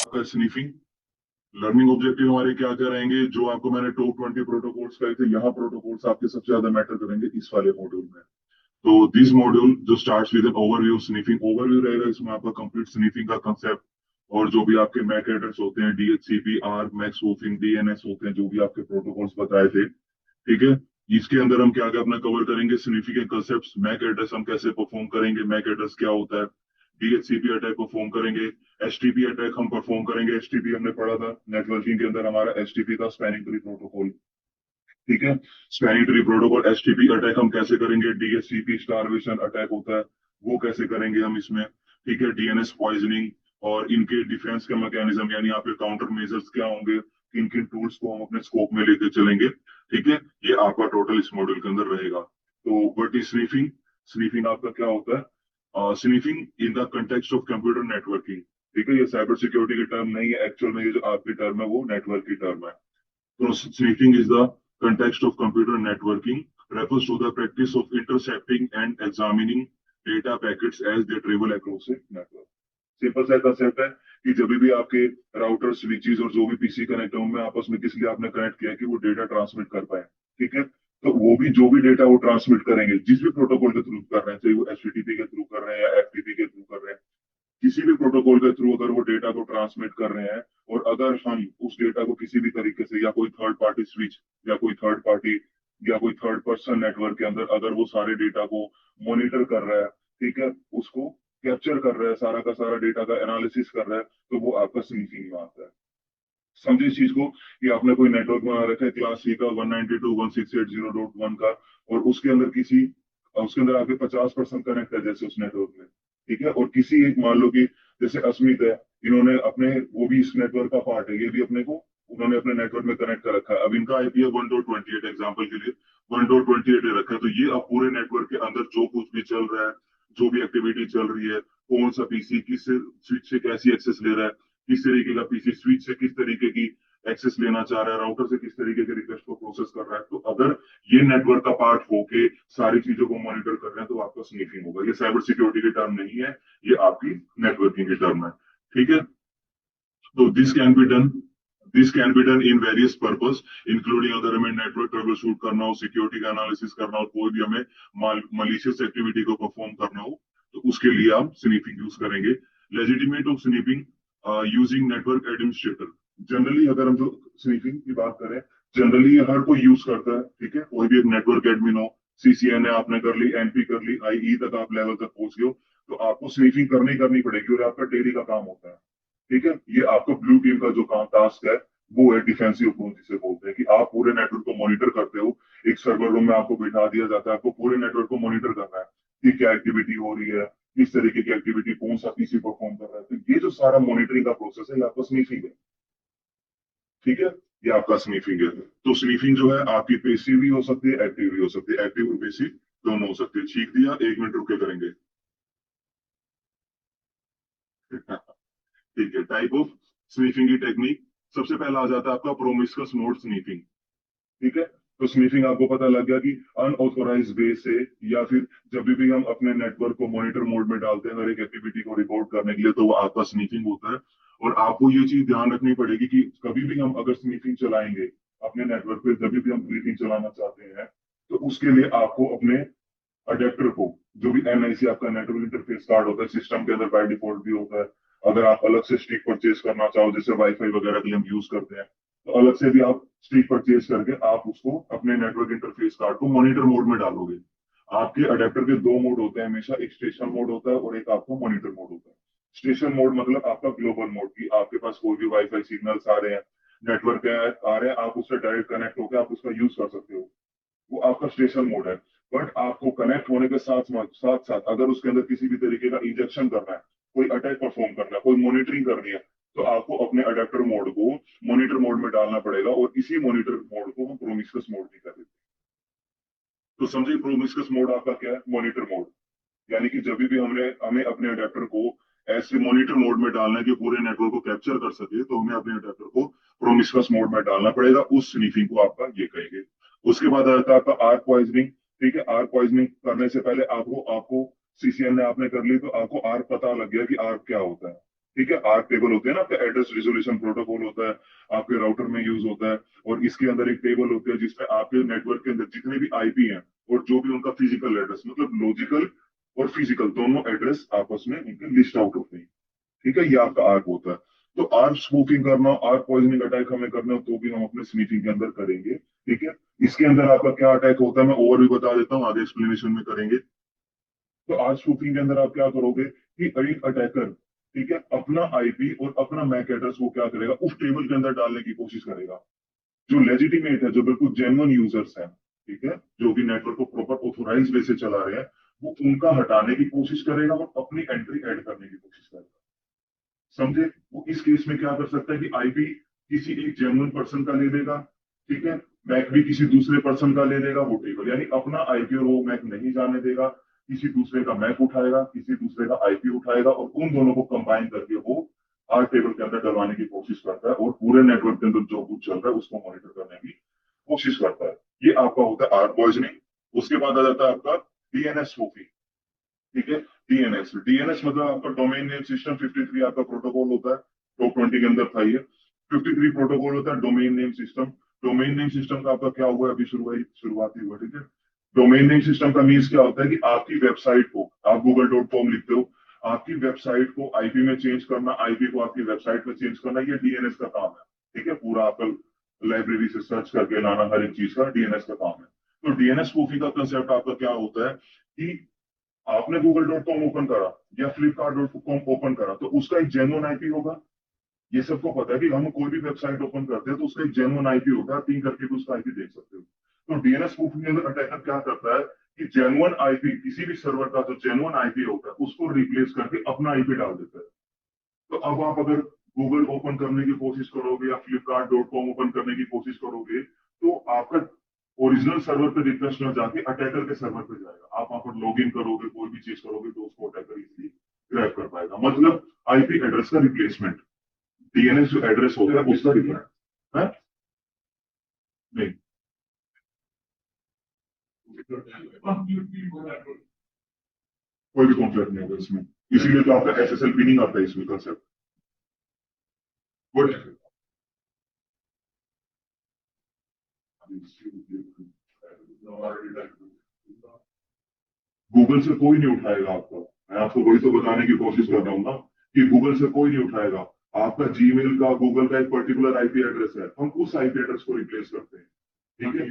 आपका स्नीफिंग। Learning objective हमारे क्या क्या रहेंगे, जो आपको मैंने टॉप 20 प्रोटोकॉल्स कहे थे, यहाँ प्रोटोकॉल्स आपके सबसे ज्यादा मैटर करेंगे इस वाले मॉड्यूल में। तो दिस मॉड्यूल जो starts with an overview sniffing, overview रहेगा इसमें आपका कंप्लीट स्नीफिंग का कंसेप्ट, और जो भी आपके मैक एड्रेस होते हैं, DHCP, arc, max whooping, DNS होते हैं, जो भी आपके प्रोटोकॉल्स बताए थे, ठीक है। इसके अंदर हम क्या क्या अपना कवर करेंगे, स्नीफिंग के कंसेप्ट, मैक एड्रेस हम कैसे परफॉर्म करेंगे, मैक एड्रेस क्या होता है, डीएचसीपी अटैक परफॉर्म करेंगे, एचटीपी अटैक हम परफॉर्म करेंगे। एचटीपी हमने पढ़ा था नेटवर्किंग के अंदर, हमारा एचटीपी था स्पैनिंग ट्री प्रोटोकॉल, ठीक है। Spanning tree protocol HTP attack हम कैसे करेंगे, डीएचसीपी स्टारवेशन अटैक होता है, वो कैसे करेंगे हम इसमें, ठीक है। डीएनएस पॉइजनिंग और इनके डिफेंस के मैकेनिज्म, यानी आपके काउंटर मेजर्स क्या होंगे, किन किन टूल्स को हम अपने स्कोप में लेके चलेंगे, ठीक है। ये आपका टोटल इस मॉड्यूल के अंदर रहेगा। तो व्हाट इज स्नीफिंग, स्नीफिंग आपका क्या होता है, sniffing in the context of computer networking, ठीक है। ये साइबर सिक्योरिटी की टर्म नहीं है, एक्चुअल में ये जो आपकी टर्म है वो नेटवर्क की टर्म है। So sniffing is the context of computer networking, refers to the practice of intercepting and examining data packets as they travel across a network. Simple सा कंसेप्ट है कि जब भी आपके राउटर, स्विचेस और जो भी पीसी कनेक्ट है उनमें आपस में किस लिए आपने कनेक्ट किया है कि वो डेटा ट्रांसमिट कर पाए, ठीक है। तो वो भी जो भी डेटा वो ट्रांसमिट करेंगे, जिस भी प्रोटोकॉल के थ्रू कर रहे हैं, चाहे वो एचटीटीपी के थ्रू कर रहे हैं या एफटीपी के थ्रू कर रहे हैं, किसी भी प्रोटोकॉल के थ्रू अगर वो डेटा को ट्रांसमिट कर रहे हैं, और अगर हम उस डेटा को किसी भी तरीके से, या कोई थर्ड पार्टी स्विच, या कोई थर्ड पार्टी, या कोई थर्ड पर्सन नेटवर्क के अंदर अगर वो सारे डेटा को मॉनिटर कर रहा है, ठीक है, उसको कैप्चर कर रहा है, सारा का सारा डेटा का एनालिसिस कर रहा है, तो वो आपका स्नीफिंग में आता है। समझे इस चीज को कि आपने कोई नेटवर्क बना रखा है क्लास सी का 192.168.0.1 का, और उसके अंदर किसी, उसके अंदर आपके 50% कनेक्ट है जैसे उस नेटवर्क में, ठीक है। और किसी एक, मान लो कि जैसे अस्मित है, इन्होंने अपने, वो भी इस नेटवर्क का पार्ट है, ये भी अपने को, उन्होंने अपने नेटवर्क में कनेक्ट कर रखा है। अब इनका आईपी है 1.28, एग्जाम्पल के लिए 1.28 रखा है, तो ये अब पूरे नेटवर्क के अंदर जो कुछ भी चल रहा है, जो भी एक्टिविटी चल रही है, कौन सा पीसी किस स्विच से कैसी एक्सेस ले रहा है, किस तरीके का पीसी स्विच से किस तरीके की एक्सेस लेना चाह रहा है, राउटर से किस तरीके के रिक्वेस्ट को प्रोसेस कर रहा है, तो अगर ये नेटवर्क का पार्ट होके सारी चीजों को मॉनिटर कर रहे हैं तो आपका स्नीफिंग होगा। ये साइबर सिक्योरिटी की टर्म नहीं है, ये आपकी नेटवर्किंग की टर्म है, ठीक है। तो this can be done in various purpose, including अगर हमें नेटवर्क ट्रबल शूट करना हो, सिक्योरिटी का एनालिसिस करना हो, कोई भी हमें मलिशियस एक्टिविटी को परफॉर्म करना हो, तो उसके लिए आप स्नीफिंग यूज करेंगे। Legitimate of sniffing using network administrator, generally अगर हम जो स्नीफिंग की बात करें, जनरली हर कोई यूज करता है, ठीक है। कोई भी एक नेटवर्क एडमिन हो, सीसीएनए आपने कर ली, एनपी कर ली, आईई तक आप लेवल तक पहुंच गए हो, तो आपको स्नीफिंग करनी पड़ेगी, और आपका डेली का काम होता है, ठीक है। ये आपका ब्लू टीम का जो काम टास्क है वो है डिफेंसिव अप्रोच, जिसे बोलते हैं कि आप पूरे नेटवर्क को मॉनिटर करते हो। एक सर्वर रूम में आपको बिठा दिया जाता है, आपको पूरे नेटवर्क को मॉनिटर करना है कि क्या एक्टिविटी हो रही है, किस तरीके की एक्टिविटी, कौन सा पीसी परफॉर्म कर रहा है। तो ये जो सारा मॉनिटरिंग का प्रोसेस है, ये आपका स्नीफिंग है, ठीक है। ये आपका स्नीफिंग है। तो स्नीफिंग जो है आपकी पेसिव भी हो सकती है, एक्टिव भी हो सकती है, एक्टिव और पेसिव दोनों हो सकती है। ठीक दिया, 1 मिनट रुक के करेंगे। ठीक है, टाइप ऑफ स्नीफिंग की टेक्निक, सबसे पहला आ जाता है आपका प्रोमिस्कस मोड स्नीफिंग, ठीक है। तो स्नीफिंग आपको पता लग गया कि अनऑथोराइज वे से, या फिर जब भी हम अपने नेटवर्क को मॉनिटर मोड में डालते हैं हर एक एक्टिविटी को रिकॉर्ड करने के लिए, तो वो आपका स्नीफिंग होता है। और आपको ये चीज ध्यान रखनी पड़ेगी कि कभी भी हम अगर स्नीफिंग चलाएंगे अपने नेटवर्क पे, जब भी हम स्नीफिंग चलाना चाहते हैं, तो उसके लिए आपको अपने अडेप्टर को, जो भी एनआईसी आपका नेटवर्क इंटरफेस कार्ड होता है, सिस्टम के अंदर बाय डिफॉल्ट भी होता है, अगर आप अलग से स्टिक परचेज करना चाहो, जैसे वाईफाई वगैरह के लिए हम यूज करते हैं, तो अलग से भी आप स्टिक परचेज करके आप उसको अपने नेटवर्क इंटरफेस कार्ड को मॉनिटर मोड में डालोगे। आपके अडेप्टर के दो मोड होते हैं हमेशा, एक स्टेशन मोड होता है और एक आपका मॉनिटर मोड होता है। स्टेशन मोड मतलब आपका ग्लोबल मोड, की आपके पास कोई भी वाईफाई सिग्नल्स आ रहे हैं, नेटवर्क आ रहे हैं, आप उससे डायरेक्ट कनेक्ट होकर आप उसका यूज कर सकते हो, वो आपका स्टेशन मोड है। बट आपको कनेक्ट होने के साथ साथ अगर उसके अंदर किसी भी तरीके का इंजेक्शन करना है, कोई अटैक परफॉर्म करना है, कोई मॉनिटरिंग करनी है, तो आपको अपने अडेप्टर मोड को मॉनिटर मोड में डालना पड़ेगा, और इसी मॉनिटर मोड को हम प्रोमिस्कस मोड भी कर देते हैं। तो समझिए प्रोमिस्कस मोड आपका क्या है, मॉनिटर मोड, यानी कि जब भी हमें अपने अडेप्टर को ऐसे मॉनिटर मोड में डालना है कि पूरे नेटवर्क को कैप्चर कर सके, तो हमें अपने अडेप्टर को प्रोमिस्कस मोड में डालना पड़ेगा। उस स्नीफिंग को आपका ये कहेंगे। उसके बाद आता है आपका आर्क पॉइजनिंग, ठीक है। आर्क पॉइजनिंग करने से पहले आपको आपको सीसीएन ने आपने कर ली, तो आपको आर्क पता लग गया कि आर्क क्या होता है, ठीक है, आर्क टेबल होते हैं ना, आपका एड्रेस रिजोल्यूशन प्रोटोकॉल होता है, आपके राउटर में यूज होता है। और इसके अंदर एक टेबल होती है जिसमें आपके नेटवर्क के अंदर जितने भी आईपी हैं और जो भी उनका फिजिकल एड्रेस, मतलब लॉजिकल और फिजिकल दोनों एड्रेस आपस में उनके लिस्ट आउट होते हैं। ठीक है, ये आपका आर्क होता है। तो आर्क स्पूफिंग करना, आर्क पॉइजनिंग अटैक हमें करना हो तो भी हम अपने स्नीफिंग के अंदर करेंगे। ठीक है, इसके अंदर आपका क्या अटैक होता है मैं ओवरव्यू बता देता हूँ, आगे एक्सप्लेनेशन में करेंगे। तो आज स्पूफिंग के अंदर आप क्या करोगे कि एक अटैकर, ठीक है, अपना आईपी और अपना मैक एड्रेस वो क्या करेगा, उस टेबल के अंदर डालने की कोशिश करेगा। जो लेजिटिमेट है, जो बिल्कुल जेन्युइन यूजर्स हैं, ठीक है, जो भी नेटवर्क को प्रॉपर ऑथोराइज वे से चला रहे हैं, वो उनका हटाने की कोशिश करेगा और अपनी एंट्री ऐड करने की कोशिश करेगा। समझे? वो इस केस में क्या कर सकता है कि आईपी किसी एक जेन्युइन पर्सन का ले लेगा, ठीक है, मैक भी किसी दूसरे पर्सन का ले लेगा, वो टेबल यानी अपना आईपी और वो मैक नहीं जाने देगा, किसी दूसरे का मैक उठाएगा, किसी दूसरे का आईपी उठाएगा और उन दोनों को कंबाइन करके वो आर टेबल के अंदर डलवाने की कोशिश करता है और पूरे नेटवर्क के अंदर जो कुछ चल रहा है उसको मॉनिटर करने की कोशिश करता है। ये आपका होता है आर पॉइजनिंग। उसके बाद आ जाता है आपका डीएनएस स्पूफिंग। ठीक है, डीएनएस, डीएनएस मतलब आपका डोमेन नेम सिस्टम 53 आपका प्रोटोकॉल होता है, टॉप 20 के अंदर था ये। 53 प्रोटोकॉल होता है domain name system. Domain name system का आपका क्या हुआ है, अभी शुरुआती हुआ, ठीक है। डोमेन नेम सिस्टम का मीन्स क्या होता है कि आपकी वेबसाइट को, आप google.com लिखते हो, आपकी वेबसाइट को आईपी में चेंज करना, आईपी को आपकी वेबसाइट में चेंज करना, ये डीएनएस का काम है। ठीक है, पूरा आपका लाइब्रेरी से सर्च करके लाना, हर एक चीज का डीएनएस का काम है। तो डीएनएस स्पूफिंग का कंसेप्ट आपका क्या होता है कि आपने google.com ओपन करा या flipkart.com ओपन करा तो उसका एक जेन्युइन आईपी होगा। ये सबको पता है कि हम कोई भी वेबसाइट ओपन करते हैं तो उसका एक जेन्युइन आईपी होता है, पिंग करके भी उसका आईपी देख सकते हो। तो डीएनएस स्पूफिंग के अंदर अटैकर क्या करता है कि जेन्युइन आईपी, किसी भी सर्वर का जो जेन्युइन आईपी होता है उसको रिप्लेस करके अपना आईपी डाल देता है। तो अब आप अगर गूगल ओपन करने की कोशिश करोगे या flipkart.com ओपन करने की कोशिश करोगे तो आपका ओरिजिनल सर्वर पे रिक्वेस्ट न जाके अटैकर के सर्वर पे जाएगा। आप वहां पर लॉग इन करोगे, कोई भी चीज करोगे तो उसको अटैकर इजीली ग्रैब कर पाएगा। मतलब आईपी एड्रेस का रिप्लेसमेंट, डीएनएस जो एड्रेस होता है उसका रिप्लेसमेंट है। नहीं, कोई भी कॉन्फ्लिक्ट नहीं होगा इसमें, इसीलिए तो आपका एसएसएल पिनिंग आता है इसमें कंसेप्ट। बट गूगल से कोई नहीं उठाएगा आपका। मैं आपको वही तो बताने की कोशिश कर रहा हूँ ना कि गूगल से कोई नहीं उठाएगा। आपका जीमेल का, गूगल का एक पर्टिकुलर आईपी एड्रेस है, हम उस आईपी एड्रेस को रिप्लेस करते हैं। ठीक है,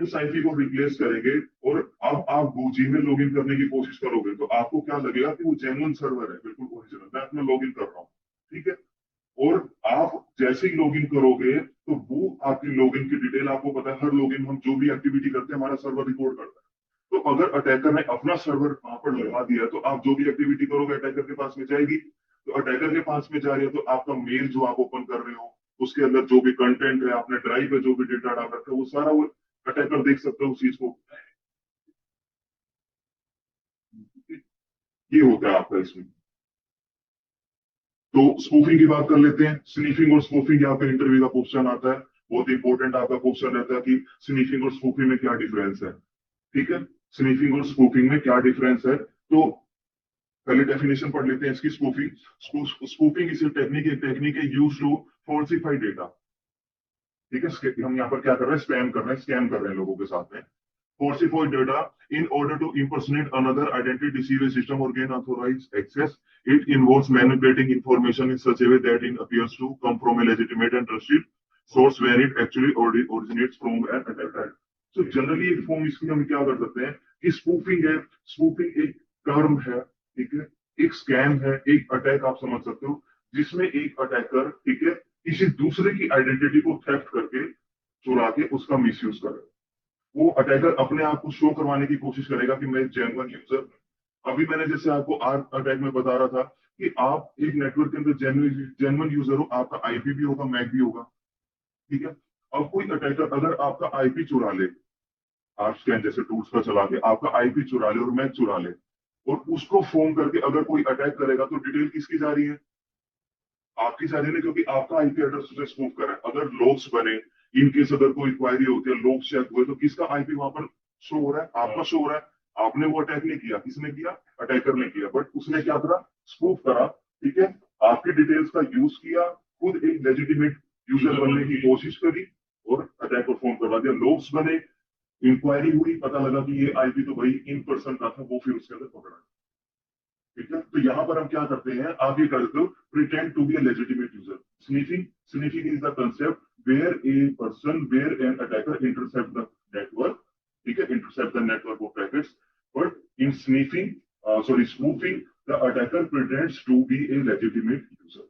उस आईपी को रिप्लेस करेंगे और अब आप जीमेल लॉगिन करने की कोशिश करोगे तो आपको क्या लगेगा कि वो जेन्युइन सर्वर है, बिल्कुल ओरिजिनल, मैं अपना लॉगिन कर रहा हूँ। ठीक है, और आप जैसे ही लॉगिन करोगे तो वो आपकी लॉगिन की डिटेल, आपको पता है हर लॉगिन हम जो भी एक्टिविटी करते हैं हमारा सर्वर रिकॉर्ड करता है। तो अगर अटैकर ने अपना सर्वर वहां पर लगा दिया तो आप जो भी एक्टिविटी करोगे अटैकर के पास में जाएगी। तो अटैकर के पास में जा रही है तो आपका मेल जो आप ओपन कर रहे हो उसके अंदर जो भी कंटेंट है, आपने ड्राइव पे जो भी डेटा डाल रखा है वो सारा वो अटैकर देख सकता है उस चीज को। ये होता है आपका इसमें। तो स्पूफिंग की बात कर लेते हैं। स्नीफिंग और स्पूफिंग यहाँ पे इंटरव्यू का क्वेश्चन आता है, बहुत इंपॉर्टेंट आपका क्वेश्चन रहता है कि स्नीफिंग और स्पूफिंग में क्या डिफरेंस है। ठीक है, स्नीफिंग और स्पूफिंग में क्या डिफरेंस है, तो पहले डेफिनेशन पढ़ लेते हैं इसकी। स्पूफिंग, स्पूफिंग इज टेक्निक है यूज टू फॉल्सिफाई डेटा। ठीक है, हम यहाँ पर क्या कर रहे हैं, स्पैम कर रहे हैं, स्कैम कर रहे हैं लोगों के साथ में। falsify data in order to impersonate another identity, deceive a system, or gain authorized access. It involves manipulating information in such a way that it appears to come from a legitimate and trusted source when it actually originates from an attacker. So generally एक form इसकी हम क्या कर सकते हैं कि spoofing है, spoofing एक टर्म है, ठीक है, एक स्कैम है, एक अटैक आप समझ सकते हो जिसमें एक अटैकर, ठीक है, किसी दूसरे की आइडेंटिटी को थेफ्ट करके, चुरा के उसका मिसयूज करे। वो अटैकर अपने आप को शो करवाने की कोशिश करेगा कि मैं जेन्युइन यूजर हूं। अभी मैंने जैसे आपको आर अटैक में बता रहा था कि आप एक नेटवर्क के अंदर जेन्युइन यूजर हो, आपका आईपी भी होगा, मैक भी होगा। ठीक है, अब कोई अटैकर अगर आपका आईपी चुरा ले, आप स्कैन जैसे टूल्स का चला के आपका आईपी चुरा ले और मैक चुरा ले और उसको फोन करके अगर कोई अटैक करेगा तो डिटेल किसकी जा रही है, आपकी जा रही है, क्योंकि आपका आईपी एड्रेस उसे स्पूफ कर रहा है। अगर लॉग्स बने, इनकेस अगर कोई क्वायरी होती है, लॉग चेक हुए, तो किसका आईपी वहां पर शो हो रहा है, आपका शो हो रहा है। आपने वो अटैक नहीं किया, किसने किया, अटैकर ने किया, बट उसने क्या करा, स्पूफ करा, ठीक है, आपकी डिटेल्स का यूज किया, खुद एक लेजिटिमेट यूजर बनने की कोशिश करी और अटैक को फोन करवा दिया, लोग्स बने, इंक्वायरी हुई, पता लगा कि ये आईपी तो भाई इन पर्सन का था, वो फिर उसके अंदर पकड़ा। ठीक है, तो यहाँ पर हम क्या करते हैं, आप ये करते हो pretend to be a legitimate user. Sniffing, sniffing is the concept where a person, where an attacker intercept the network, ठीक है, intercept the network of packets, but in sniffing, sorry spoofing, the attacker pretends to be a legitimate user.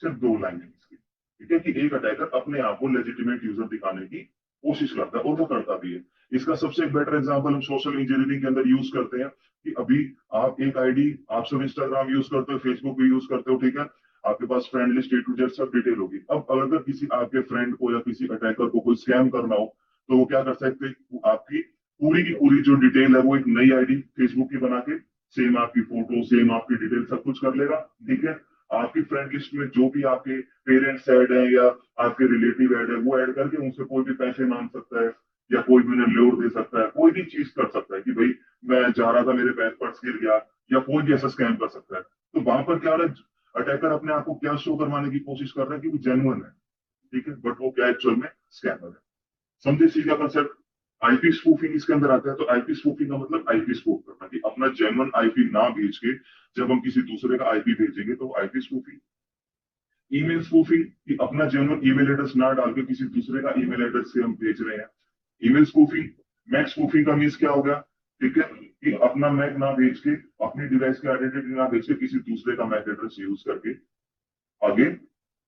सिर्फ दो line है इसकी, ठीक है, कि एक अटैकर अपने आप को लेजिटिमेट यूजर दिखाने की कोशिश करता है और वो करता भी है। इसका सबसे एक बेटर एग्जांपल हम सोशल इंजीनियरिंग के अंदर यूज करते हैं कि अभी आप एक आईडी, आप सब इंस्टाग्राम यूज करते हो, फेसबुक भी यूज करते हो, ठीक है, आपके पास friend list, A to Z सब डिटेल होगी। अब अगर किसी आपके फ्रेंड को या किसी अटैकर को कोई स्कैम करना हो तो वो क्या कर सकते हैं, आपकी पूरी की पूरी जो डिटेल है वो एक नई आईडी फेसबुक की बना के, सेम आपकी फोटो, सेम आपकी डिटेल सब कुछ कर लेगा, ठीक है। आपकी फ्रेंड लिस्ट में जो भी आपके पेरेंट्स ऐड हैं या आपके रिलेटिव ऐड है, वो ऐड करके उनसे कोई भी पैसे मांग सकता है या कोई भी उन्हें लोड दे सकता है, कोई भी चीज कर सकता है कि भाई मैं जा रहा था, मेरे बैग पर्स गिर गया, या कोई भी ऐसा स्कैम कर सकता है। तो वहां पर क्या हो रहा है, अटैकर अपने आप को क्या शो करवाने की कोशिश कर रहा है कि वो जेन्युइन है, ठीक है, बट वो क्या एक्चुअल में स्कैमर है। समझे सीधा कंसेप्ट। आईपी स्पूफिंग इसके अंदर आता है, तो आईपी स्पूफिंग का मतलब आईपी स्पूफ करना, कि अपना जेन्युइन आईपी ना भेज के जब हम किसी दूसरे का आईपी भेजेंगे तो आईपी स्पूफिंग। ईमेल स्पूफिंग, कि अपना जेन्युइन ईमेल एड्रेस ना डाल के किसी दूसरे का ईमेल एड्रेस से हम भेज रहे हैं, ईमेल स्पूफिंग। मैक स्पूफिंग का मीन्स क्या हो गया, ठीक है, कि अपना मैक ना भेज के, अपनी डिवाइस की आइडेंटिटी ना भेज के किसी दूसरे का मैक एड्रेस यूज करके आगे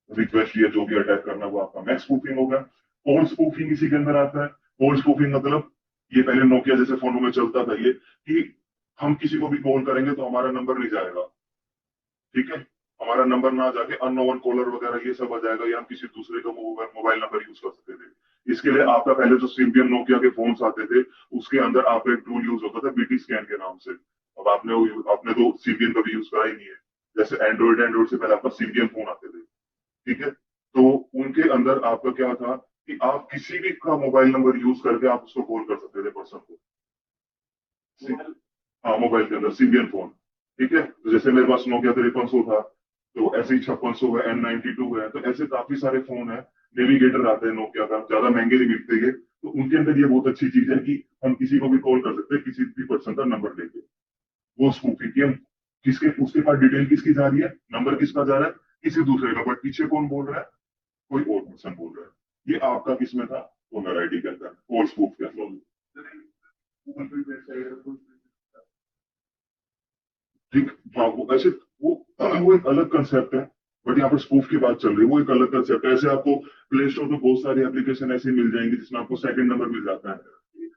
रिक्वेस्ट या जो भी अटैक करना वो आपका मैक स्पूफिंग होगा। कोड स्पूफिंग इसी के अंदर आता है। कोड स्पूफिंग मतलब, ये पहले नोकिया जैसे फोनों में चलता था ये, कि हम किसी को भी कॉल करेंगे तो हमारा नंबर नहीं जाएगा, ठीक है, हमारा नंबर ना जाके अननोन कॉलर वगैरह ये सब आ जाएगा, या हम किसी दूसरे का मोबाइल नंबर यूज कर सकते थे। इसके लिए आपका पहले जो सिम्बियन नोकिया के फोन्स आते थे उसके अंदर आपका एक टूल यूज होता था बीटी स्कैन के नाम से। अब आपने तो सिम्बियन कभी यूज करा ही नहीं है। जैसे एंड्रॉइड से पहले आपका सिम्बियन फोन आते थे, ठीक है, तो उनके अंदर आपका क्या था कि आप किसी भी का मोबाइल नंबर यूज करके आप उसको कॉल कर सकते थे पर्सन को। हाँ, मोबाइल के अंदर सिम्बियन फोन, ठीक है, तो जैसे मेरे पास नोकिया 5300 था, तो ऐसे ही 5600 है, N92 है, तो ऐसे काफी सारे फोन है। नेविगेटर आते हैं नोकिया का, ज्यादा महंगे नहीं मिलते ये, तो उनके अंदर ये बहुत अच्छी चीज है कि हम किसी को भी कॉल कर सकते हैं किसी भी पर्सन का नंबर लेके। वो स्पूफिंग की हम, किसके, उसके पास डिटेल किसकी जा रही है, नंबर किसका जा रहा है, किसी दूसरे का, बट पीछे कौन बोल रहा है, कोई और पर्सन बोल रहा है। ये आपका किसमें था, ओनर आईडी के अंदर, और स्पूफ के अंदर, ठीक। हाँ, वो ऐसे, वो एक अलग कंसेप्ट है, बट यहाँ पर स्पूफ की बात चल रही है, वो एक अलग कंसेप्ट है। ऐसे आपको प्ले स्टोर पे बहुत सारी एप्लीकेशन ऐसी मिल जाएंगी जिसमें आपको सेकंड नंबर मिल जाता है।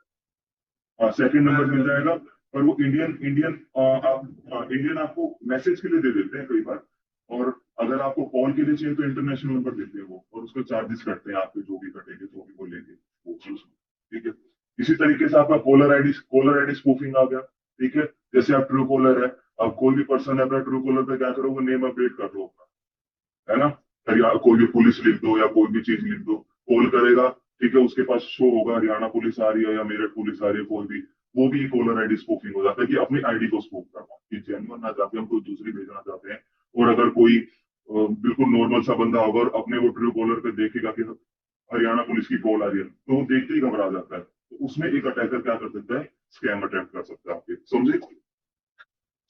हाँ, सेकंड नंबर मिल जाएगा, पर वो इंडियन इंडियन इंडियन आपको मैसेज के लिए दे देते हैं कई बार, और अगर आपको कॉल के लिए चाहिए तो इंटरनेशनल नंबर देते हैं वो, और उसको चार्जेस कटते हैं आपके, जो भी कटेंगे जो भी वो लेंगे वो चीज, ठीक है। इसी तरीके से आपका कॉलर आईडी स्पूफिंग आ गया, ठीक है। जैसे आप ट्रू कॉलर है, अब कोई भी पर्सन है अपना ट्रू कॉलर पे क्या करो, वो नेम अपडेट कर लो अपना, है ना, या कोई भी पुलिस लिख दो या कोई भी चीज लिख दो, कॉल करेगा, ठीक है, उसके पास शो होगा हरियाणा पुलिस आ रही है या मेरठ पुलिस आ रही है, कोई भी, वो भी कॉलर आईडी स्पूफिंग हो जाता है, कि अपनी आईडी को स्पूफ करना, कि जेन्युइन ना चाहते हम कोई दूसरी भेजना चाहते हैं। और अगर कोई बिल्कुल नॉर्मल सा बंदा होगा और अपने वो ट्रू कॉलर पे देखेगा कि हरियाणा पुलिस की कॉल आ रही है, तो वो देखते ही घबरा जाता है, तो उसमें एक अटैकर क्या कर सकता है, स्कैम अटेम्प्ट कर सकता है आपके, समझे।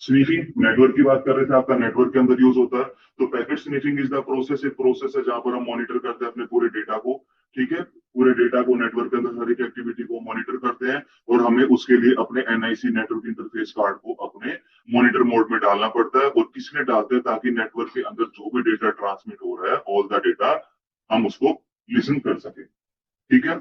स्नीफिंग, नेटवर्क की बात कर रहे थे, आपका नेटवर्क के अंदर यूज होता है। तो पैकेट स्नीफिंग इज द प्रोसेस, एक प्रोसेस है जहां पर हम मॉनिटर करते हैं अपने पूरे डेटा को, ठीक है, पूरे डेटा को, नेटवर्क के अंदर हर एक एक्टिविटी को मॉनिटर करते हैं, और हमें उसके लिए अपने एनआईसी नेटवर्क इंटरफेस कार्ड को अपने मॉनिटर मोड में डालना पड़ता है। और किसमें डालते हैं, ताकि नेटवर्क के अंदर जो भी डेटा ट्रांसमिट हो रहा है, ऑल द डेटा, हम उसको लिसन कर सके, ठीक है।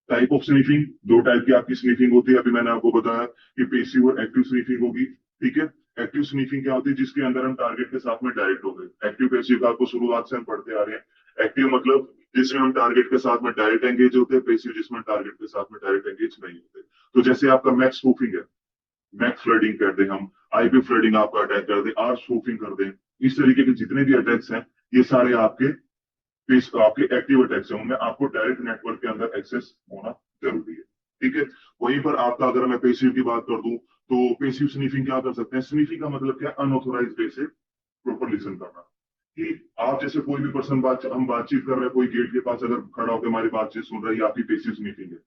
टाइप ऑफ स्नीफिंग, दो टाइप की आपकी स्नीफिंग होती है, अभी मैंने आपको बताया कि पेसिव और एक्टिव स्नीफिंग होगी, ठीक है। एक्टिव स्नीफिंग क्या होती है, जिसके अंदर हम टारगेट के साथ में डायरेक्ट हो गए। एक्टिव पेसिव का आपको शुरुआत से हम पढ़ते आ रहे हैं। एक्टिव मतलब जिसमें हम टारगेट के साथ में डायरेक्ट एंगेज होते हैं, पेसिव जिसमें टारगेट के साथ में डायरेक्ट एंगेज नहीं होते। तो जैसे आपका मैक स्पूफिंग है, मैक फ्लडिंग कर दें हम, आईपी फ्लडिंग आपका अटैक कर दें, आर स्पूफिंग कर दें, इस तरीके के जितने भी अटैक्स हैं, ये सारे आपके एक्टिव अटैक्स हैं, उनमें आपको डायरेक्ट नेटवर्क के अंदर एक्सेस होना जरूरी है। ठीक है। वहीं पर आपका अगर मैं पेसिव की बात कर दूं, तो पेसिव स्नीफिंग क्या कर सकते हैं? स्नीफिंग का मतलब क्या? अनऑथोराइज वे से प्रॉपर लिसन करना। कि आप जैसे कोई भी पर्सन हम बातचीत कर रहे हैं, कोई गेट के पास अगर खड़ा होकर हमारी बातचीत सुन रहा है, ये आपकी पेसिव स्नीफिंग है।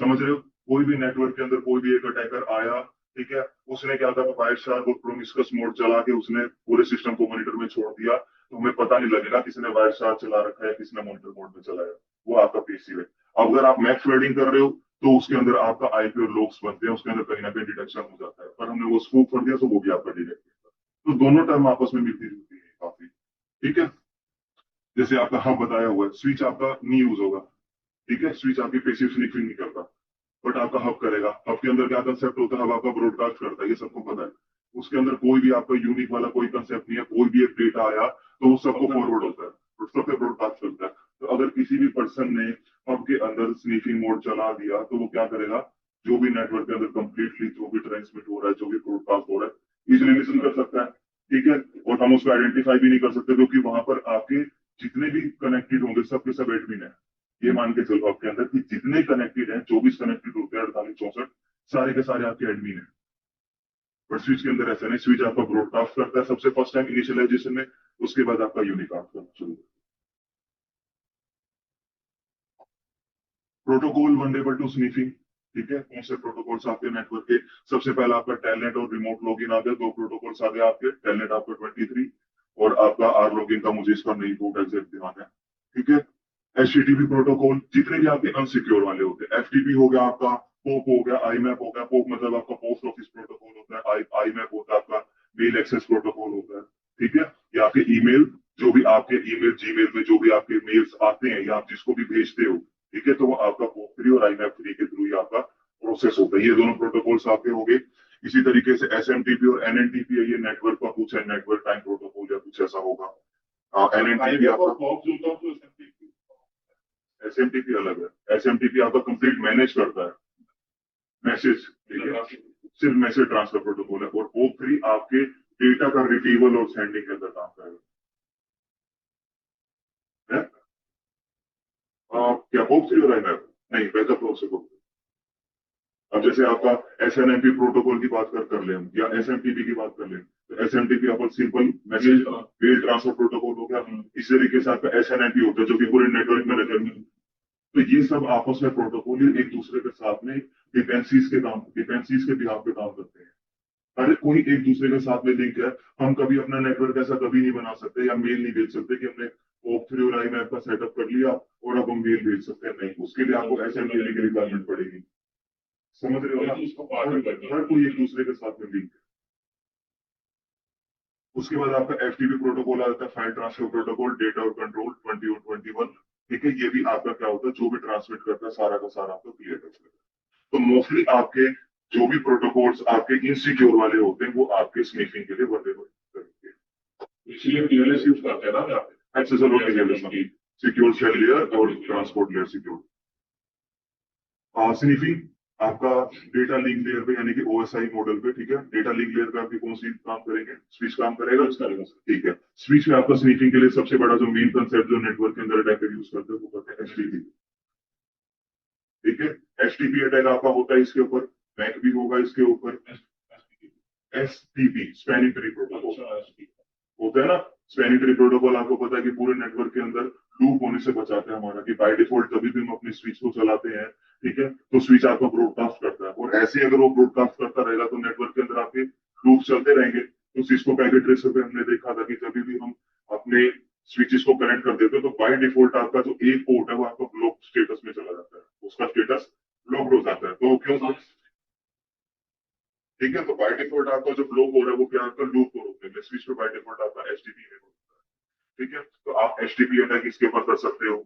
समझ रहे हो? कोई भी नेटवर्क के अंदर कोई भी एक अटैकर आया, ठीक है, उसने क्या था, वाइट शार्क और प्रोमिस्कस मोड चला के उसने पूरे सिस्टम को मॉनिटर में छोड़ दिया, तो हमें पता नहीं लगेगा किसने वाइट शार्क चला रखा है, किसने मॉनिटर मोड में चलाया। वो आपका पेसिव है। अब अगर आप मैक फ्लडिंग कर रहे हो, तो उसके अंदर आपका आईपी और लॉग्स बनते हैं, उसके अंदर कहीं ना कहीं डिटेक्शन हो जाता है, पर हमने वो स्कूप कर दिया तो वो भी आपका डिटेक्ट होगा। तो दोनों टर्म आपस में मिलती जुलती है काफी। ठीक है। जैसे आपका हब बताया हुआ है, स्विच आपका नहीं यूज होगा। ठीक है, स्विच आपकी पेसिव स्निफिंग नहीं करता, बट आपका हब करेगा। हब के अंदर क्या कंसेप्ट होता है? हब आपका ब्रॉडकास्ट करता है, ये सबको पता है। उसके अंदर कोई भी आपका यूनिक वाला कोई कंसेप्ट नहीं है। कोई भी एक डेटा आया तो वो सबको फॉरवर्ड होता है, और सब पे ब्रॉडकास्ट करता है। तो अगर किसी भी पर्सन ने हब के अंदर स्नीफिंग मोड चला दिया, तो वो क्या करेगा? जो भी नेटवर्क के अंदर कंप्लीटली जो भी ट्रांसमिट हो रहा है, जो भी ब्रॉडकास्ट हो रहा है, इजिली लिसन कर सकता है। ठीक है। और हम उसको आइडेंटिफाई भी नहीं कर सकते, क्योंकि वहां पर आपके जितने भी कनेक्टेड होंगे सबके सब एडमिन है। ये मान के चलो आपके अंदर कि जितने कनेक्टेड हैं, 24 कनेक्टेड होते हैं, 48 64, सारे के सारे आपके एडमिन है। पर स्विच के अंदर ऐसा नहीं। स्विच आपका ब्रॉडकास्ट करता है सबसे फर्स्ट टाइम इनिशियलाइजेशन में, उसके बाद आपका यूनिकास्ट करना शुरू। Protocol vulnerable to sniffing. ठीक है, कौन से प्रोटोकॉल्स आपके नेटवर्क के? सबसे पहला आपका टेलनेट और रिमोट लॉगिन आ गया। दो प्रोटोकॉल्स आ गए आपके। टेलनेट आपका 23 और आपका आर लॉगिन का मुझे इसका नहीं बहुत एग्जैक्ट ध्यान है। ठीक है। एचटीटीपी प्रोटोकॉल जितने भी आपके अनसिक्योर वाले होते हैं, एफटीपी हो गया आपका, पोप हो गया, आई मैप हो गया। पोप मतलब आपका पोस्ट ऑफिस प्रोटोकॉल होता है। आई मैप होता है आपका मेल एक्सेस प्रोटोकॉल होता है। ठीक है। ये आपके ईमेल, जो भी आपके ईमेल जीमेल में जो भी आपके मेल्स आते हैं या आप जिसको भी भेजते हो, ठीक है, तो वो आपका पोप थ्री और आई मैप थ्री के थ्रू ही आपका प्रोसेस होता है। ये दोनों प्रोटोकॉल्स आपके हो गए। इसी तरीके से एसएमटीपी और एनएनटीपी है, ये नेटवर्क का कुछ है, नेटवर्क टाइम प्रोटोकॉल या कुछ ऐसा होगा। एनएनटीपी आपका, एसएमटीपी अलग है। एसएमटीपी आपका कंप्लीट मैनेज करता है मैसेज। ठीक है, सिर्फ मैसेज ट्रांसफर प्रोटोकॉल है। और ओ थ्री आपके डेटा का रिट्रीवल और सेंडिंग के अंदर काम करेगा। है? क्या पोप थ्री और आई मैप? नहीं, बैकअप प्रोटोकॉल। अब जैसे आपका एसएनएमपी प्रोटोकॉल की बात कर ले हम, या एसएमटीपी की बात कर ले, तो एसएमटीपी आपका simple message mail transfer protocol हो गया। इस तरीके से आपका एसएनएमपी होता है, जो कि पूरे नेटवर्क में रहता है। तो ये सब आपस में प्रोटोकॉल एक दूसरे के साथ में डिपेंडेंसीज के बिहाफ पे काम करते हैं। अरे कोई एक दूसरे के साथ में लिंक है। हम कभी अपना नेटवर्क ऐसा कभी नहीं बना सकते या मेल नहीं भेज सकते कि हमने ओप थ्री और आई मैप का सेटअप कर लिया और अब हम मेल भेज सकते हैं। नहीं, उसके लिए आपको एसएमटीपी की रिक्वायरमेंट पड़ेगी। समझ रहे हो ना? हर कोई एक दूसरे के साथ में लिंक है। उसके बाद आपका एफटीपी प्रोटोकॉल आ जाता है, फाइल ट्रांसफर प्रोटोकॉल, डेटा और कंट्रोल 20 और 21। ठीक है, ये भी आपका क्या होता है? जो भी ट्रांसमिट करता है सारा का सारा आपको क्लियर करता है। तो मोस्टली आपके जो भी प्रोटोकॉल्स आपके इनसिक्योर वाले होते हैं, वो आपके स्नीफिंग के लिए वर्डेबल करेंगे। इसलिए टीएलएस यूज करते हैं ना यहाँ पे, एक्सेस और टीएलएस, सिक्योर शेल लेयर और ट्रांसपोर्ट लेयर सिक्योर। स्नीफिंग आपका डेटा लिंक लेयर पे, यानी कि ओएसआई मॉडल पे। ठीक है, डेटा लिंक लेयर पे आपकी कौन सी काम करेंगे? स्विच काम करेगा, करेगा। ठीक है, स्विच में आपका स्नीफिंग के लिए सबसे बड़ा जो मेन कंसेप्ट जो नेटवर्क के अंदर अटैकर यूज करते हैं, वो करते हैं एचटीटीपी। ठीक है, एचटीटीपी अटैक आपका होता है इसके ऊपर, बैंक भी होगा इसके ऊपर। एसटीपी स्पैनिंग ट्री प्रोटोकॉल होता है ना। स्पैनिंग ट्री प्रोटोकॉल आपको पता है कि पूरे नेटवर्क के अंदर लूप होने से बचाते हैं हमारा, कि बाय डिफॉल्ट कभी भी हम अपनी स्विच को चलाते हैं, ठीक है, तो स्विच आपका ब्रॉडकास्ट करता है। और ऐसे ही अगर वो ब्रॉडकास्ट करता रहेगा, तो नेटवर्क के अंदर आपके लूप चलते रहेंगे। तो सिस्को पैकेट ट्रेसर पे हमने देखा था कि जब भी हम अपने स्विचेस को कनेक्ट कर देते हैं, तो बाय डिफॉल्ट आपका जो एक पोर्ट है वो आपका ब्लॉक स्टेटस में चला जाता है, उसका स्टेटस ब्लॉक हो जाता है। तो क्यों? ठीक है, तो बाय डिफॉल्ट आपका जो फ्लो हो रहा है वो क्या आपका लूप को रोकने में, स्विच पे बाय डिफॉल्ट आपका एचटीपी है। ठीक है, तो आप एचटीपी अटैक इसके ऊपर कर सकते हो।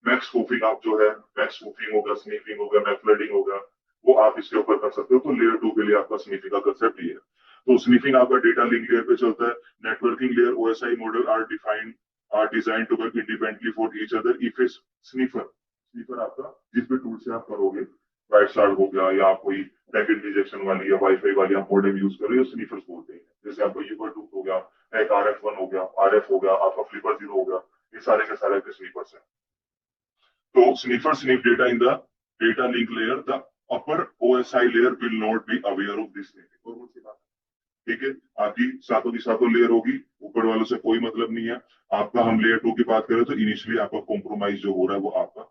मैक्स स्पूफिंग आप जो है, मैक्स स्पूफिंग होगा, स्नीफिंग होगा, मैक फ्लडिंग होगा, वो आप इसके ऊपर कर सकते हो। तो लेयर टू के लिए आपका स्नीफिंग का कंसेप्ट ये है। तो स्नीफिंग आपका डेटा लिंक लेयर पे चलता है। Networking layer OSI model are defined, are design to work independently for each other. If a sniffer, sniffer आपका जिस भी टूल से आप करोगे, वाइट स्टार हो गया या आप कोई पैकेट रिजेक्शन वाली या वाईफाई वाली आप मॉडेम यूज कर रहे हो, स्नीफर्स बोलते हैं। जैसे आपका यूबर टू हो गया, एक RF1 हो गया, RF हो गया, आपका फ्लिपर जीरो हो गया, ये सारे के सारे स्नीफर्स हैं। तो sniffer sniff data in the data link layer, the upper OSI layer will not be aware of this thing. और वो सी बात है, ठीक है। आपकी सातों की सातों लेयर होगी, ऊपर वालों से कोई मतलब नहीं है आपका। हम लेयर 2 की बात करें तो इनिशियली आपका कॉम्प्रोमाइज जो हो रहा है वो आपका,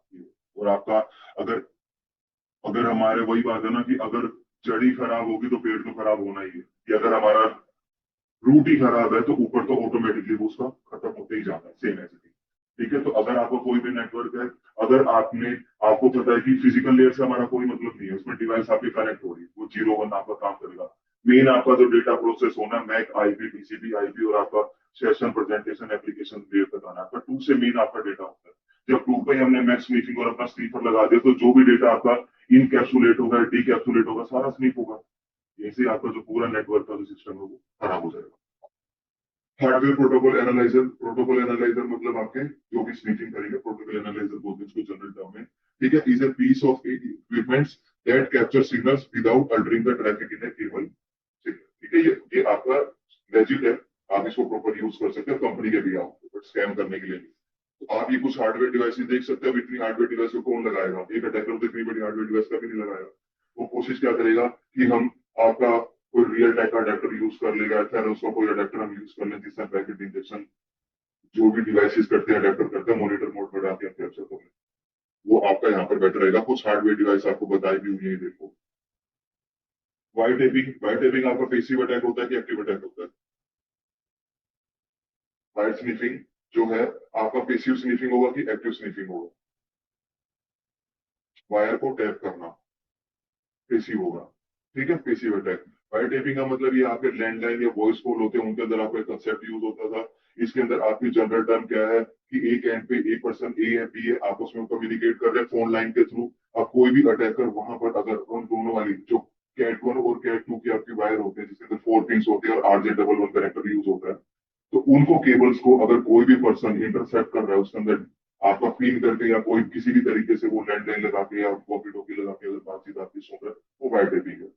और आपका अगर अगर हमारे वही बात है ना कि अगर जड़ ही खराब होगी तो पेड़ तो खराब होना ही है, कि अगर हमारा रूट ही खराब है तो ऊपर तो ऑटोमेटिकली वो उसका खत्म होते ही जाता है, सेम ऐसे ही। ठीक है, तो अगर आपका कोई भी नेटवर्क है, अगर आपको पता है कि फिजिकल लेयर से हमारा कोई मतलब नहीं है, उसमें डिवाइस आपकी कनेक्ट हो रही है, वो 0-1 आपका काम करेगा। मेन आपका जो डेटा प्रोसेस होना है, मैक आईपी, टीसीपी आईपी और आपका सेशन प्रेजेंटेशन एप्लीकेशन लेयर तक आना है, आपका 2 से मेन आपका डेटा होता है। जब 2 पे हमने मैक स्नीफिंग और अपना स्नीफर लगा दिया तो जो भी डेटा आपका इनकैप्सुलेट होगा, डीकैप्सुलेट होगा, सारा स्नीफ होगा। ऐसे आपका जो पूरा नेटवर्क का जो सिस्टम है वो खराब हो जाएगा। हार्डवेयर प्रोटोकॉल एनालाइजर मतलब आपके जो भी स्नीफिंग करेंगे, प्रोटोकॉल एनालाइजर बोलते हैं इसको जनरल टर्म में। ठीक है, is a piece of equipments that capture signals without altering the traffic in a cable signal. ठीक है, ये आपका लेजिट है, आप इसको प्रॉपर यूज कर सकते हो कंपनी के भी आप, बट स्कैम करने के लिए नहीं। तो आप ये कुछ हार्डवेयर डिवाइसेस देख सकते हो। इतनी हार्डवेयर डिवाइस को कौन लगाएगा? एक अटैकर तो इतनी बड़ी हार्डवेयर डिवाइस का भी नहीं लगाएगा। वो कोशिश क्या करेगा कि हम आपका कोई रियल टाइप का अडेप्टर यूज कर लेगा, फिर उसका कोई अडेप्टर हम यूज कर लें जिससे पैकेट इंजेक्शन जो भी डिवाइसेस करते हैं, अडेप्टर करते हैं, मॉनिटर मोड में डालते हैं कैप्चर कर लें। वो आपका यहाँ पर बेटर रहेगा। कुछ हार्डवेयर डिवाइस आपको बताई भी हुई है, देखो। वाइट टेपिंग आपका पैसिव अटैक होता है कि एक्टिव अटैक होता है? वाइट स्निफिंग जो है आपका पैसिव स्निफिंग होगा कि एक्टिव स्निफिंग होगा? वायर को टैप करना पैसिव होगा, ठीक है, पैसिव अटैक। वायर टेपिंग का मतलब ये आपके लैंडलाइन या वॉइस कॉल होते हैं, उनके अंदर आपका कंसेप्ट यूज होता था। इसके अंदर आपकी जनरल टर्म क्या है कि एक एंड पे एक पर्सन ए है, बी है, आपस में कम्युनिकेट कर रहे हैं फोन लाइन के थ्रू। अब कोई भी अटैकर वहां पर अगर उन दोनों वाली जो कैट 1 और कैट 2 की आपकी वायर होते हैं, जिसके अंदर 4 पिंस होती है और RJ11 कनेक्टर यूज होता है, तो उनको केबल्स को अगर कोई भी पर्सन इंटरसेप्ट कर रहा है उसके अंदर आपका पिन करके या कोई किसी भी तरीके से वो लैंडलाइन लगा के या वॉकी टॉकी लगा के अगर बातचीत आपकी सुन रहा है, वो वायर टेपिंग है।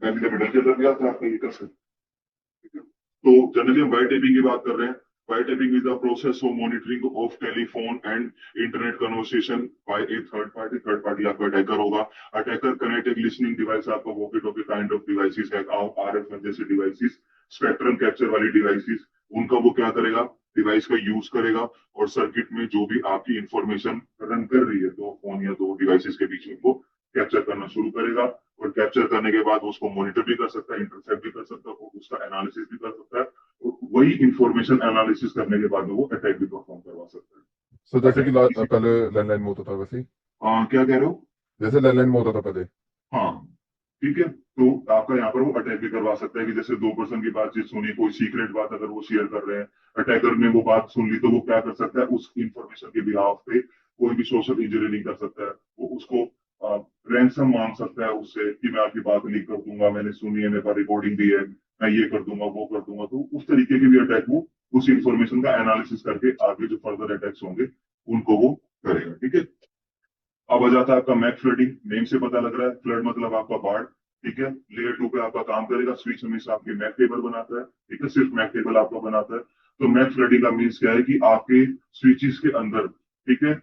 मैं भी मिडल के अंदर गया था, आप ये कर सकते। तो जनरली हम वायर टेपिंग की बात कर रहे हैं। Wire tapping is the process of monitoring of telephone and internet conversation by a third party. Third party आपका अटैकर होगा। अटैकर कनेक्ट एक लिसनिंग डिवाइस, आपका walkie talkie kind of devices है, RF जैसे डिवाइसेस, स्पेक्ट्रम कैप्चर वाली devices, उनका वो क्या करेगा, डिवाइस का यूज करेगा और सर्किट में जो भी आपकी इंफॉर्मेशन रन कर रही है दो फोन या दो डिवाइसेस के बीच में, वो कैप्चर करना शुरू करेगा। और कैप्चर करने के बाद उसको मॉनिटर भी कर सकता है, इंटरसेप्ट भी कर सकता है और उसका एनालिसिस भी कर सकता है। और वही इंफॉर्मेशन एनालिसिस करने के बाद में वो अटैक भी परफॉर्म करवा सकता है। सो जैसे कि पहले लैंडलाइन में होता था वैसे ही? क्या कह रहे हो? जैसे लैंडलाइन में होता था पहले? हाँ, ठीक है। तो आपका यहाँ पर वो अटैक भी करवा सकता है कि जैसे दो पर्सन की बातचीत सुनी, कोई सीक्रेट बात अगर वो शेयर कर रहे हैं, अटैकर ने वो बात सुन ली, तो वो क्या कर सकता है, उस इंफॉर्मेशन के बिहाफ पे कोई भी सोशल इंजीनियरिंग कर सकता है। वो उसको रैंसम मांग सकता है उससे कि मैं आपकी बात लीक कर दूंगा, मैंने सुनी है, मेरे पास रिकॉर्डिंग भी है, मैं ये कर दूंगा, वो कर दूंगा। तो उस तरीके के भी अटैक वो उस इंफॉर्मेशन का एनालिसिस करके आगे जो फर्दर अटैक्स होंगे उनको वो करेगा। ठीक है, अब आ जाता है आपका मैक फ्लडिंग। नेम से पता लग रहा है, फ्लड मतलब आपका बाढ़। ठीक है, लेयर 2 पे आपका काम करेगा। स्विच हमेशा आपकी मैक टेबल बनाता है, ठीक है, सिर्फ मैक टेबल आपका बनाता है। तो मैक फ्लडिंग का मीन्स क्या है कि आपके स्विचेस के अंदर, ठीक है,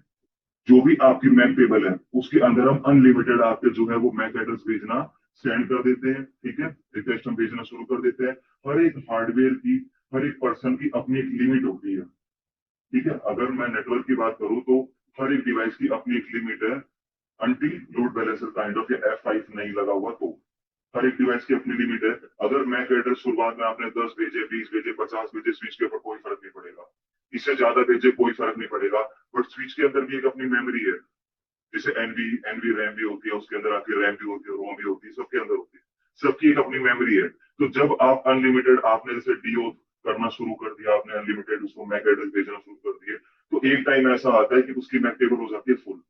जो भी आपकी मैक टेबल है उसके अंदर हम अनलिमिटेड आपके जो है वो मैक एड्रेस भेजना सेंड कर देते हैं। ठीक है, रिक्वेस्ट हम भेजना शुरू कर देते हैं। हर एक हार्डवेयर की, हर एक पर्सन की अपनी एक लिमिट होती है। ठीक है, अगर मैं नेटवर्क की बात करूं तो हर एक डिवाइस की अपनी एक लिमिट है, until load balancer kind of या F5 नहीं लगा हुआ तो। हर एक डिवाइस की अपनी लिमिट है। अगर मैक एड्रेस शुरुआत में आपने 10 भेजे, 20 भेजे, 50 भेजे, स्विच के ऊपर कोई फर्क नहीं पड़ेगा। इससे ज्यादा भेजे कोई फर्क नहीं पड़ेगा। बट स्विच के अंदर भी एक अपनी मेमोरी है, जैसे एनवी रैम भी होती है, उसके अंदर आपकी रैम भी होती है, रोम भी होती है, सबके अंदर होती है। सबकी एक अपनी मेमोरी है। तो जब आप अनलिमिटेड आपने जैसे डीओ करना शुरू कर दिया, आपने अनलिमिटेड उसको मैक एड्रेस भेजना शुरू कर दिए, तो एक टाइम ऐसा आता है कि उसकी मैक टेबल हो जाती है फुल।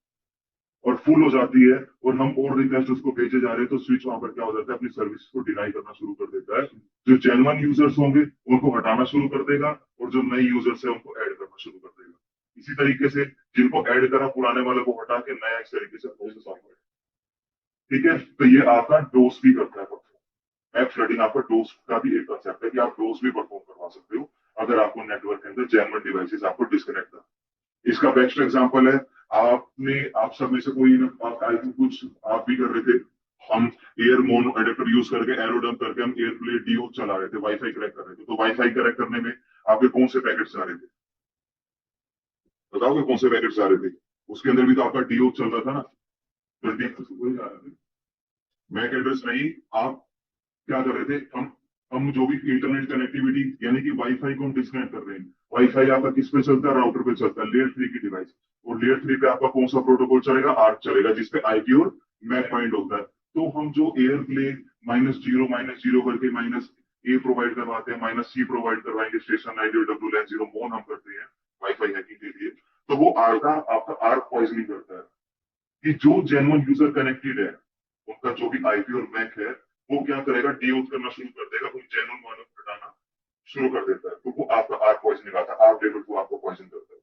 और फुल हो जाती है और हम और रिक्वेस्ट उसको भेजे जा रहे हैं, तो स्विच वहां पर क्या हो जाता है, अपनी सर्विस को डिनाई करना शुरू कर देता है। जो जेन्युइन यूजर्स होंगे उनको हटाना शुरू कर देगा और जो नए यूजर्स है उनको ऐड करना शुरू कर देगा। इसी तरीके से जिनको ऐड करा पुराने वाले को हटा के नया इस तरीके से प्रोसेस आपको। ठीक है, तो ये आपका डोस भी करता है परफॉर्म। ऐप फ्लडिंग आपका डोस का भी एक कंसेप्ट है कि आप डोस भी परफॉर्म करवा सकते हो अगर आपको नेटवर्क के अंदर जेन्युइन डिवाइसेस आपको डिस्कनेक्ट कर। इसका बेस्ट एग्जांपल है आप सब में से कोई आई थिंक कुछ आप भी कर रहे थे। हम एयर मोनो एडेप्टर यूज करके एरो डंप करके हम एयर प्ले डीओ चला रहे थे, वाईफाई कनेक्ट कर रहे थे। तो वाईफाई कनेक्ट करने में आपके कौन से पैकेट्स आ रहे थे? बताओगे कौन से पैकेट्स आ रहे थे? उसके अंदर भी तो आपका डीओ चल रहा था ना। तो वही आ रहे थे, मैक एड्रेस नहीं। आप क्या कर रहे थे? हम जो भी इंटरनेट कनेक्टिविटी यानी कि वाईफाई को हम डिस्कनेक्ट कर रहे हैं। वाईफाई आपका किस पे चलता है? राउटर पे चलता है, लेयर 3 की डिवाइस। और लेयर 3 पे आपका कौन सा प्रोटोकॉल चलेगा? आर्क चलेगा, जिसपे आईपी और मैक पॉइंट होता है। तो हम जो एयर प्ले -0 करके -A प्रोवाइड करवाते हैं, -C प्रोवाइड करवाएंगे स्टेशन आईडी और WLAN 0 मोन हम करते हैं वाईफाई हैकिंग के लिए। तो वो आपका आर्क पॉइजनिंग करता है कि जो जेन्युइन यूजर कनेक्टेड है उनका जो भी आईपी और मैक है वो क्या करेगा? डीओज करना शुरू कर देगा, उन जेन्युइन मानों को हटाना शुरू कर देता है। तो वो आपका आर्क पॉइजनिंग आता है, आर्क लेवल को आपको पॉइजन करता है।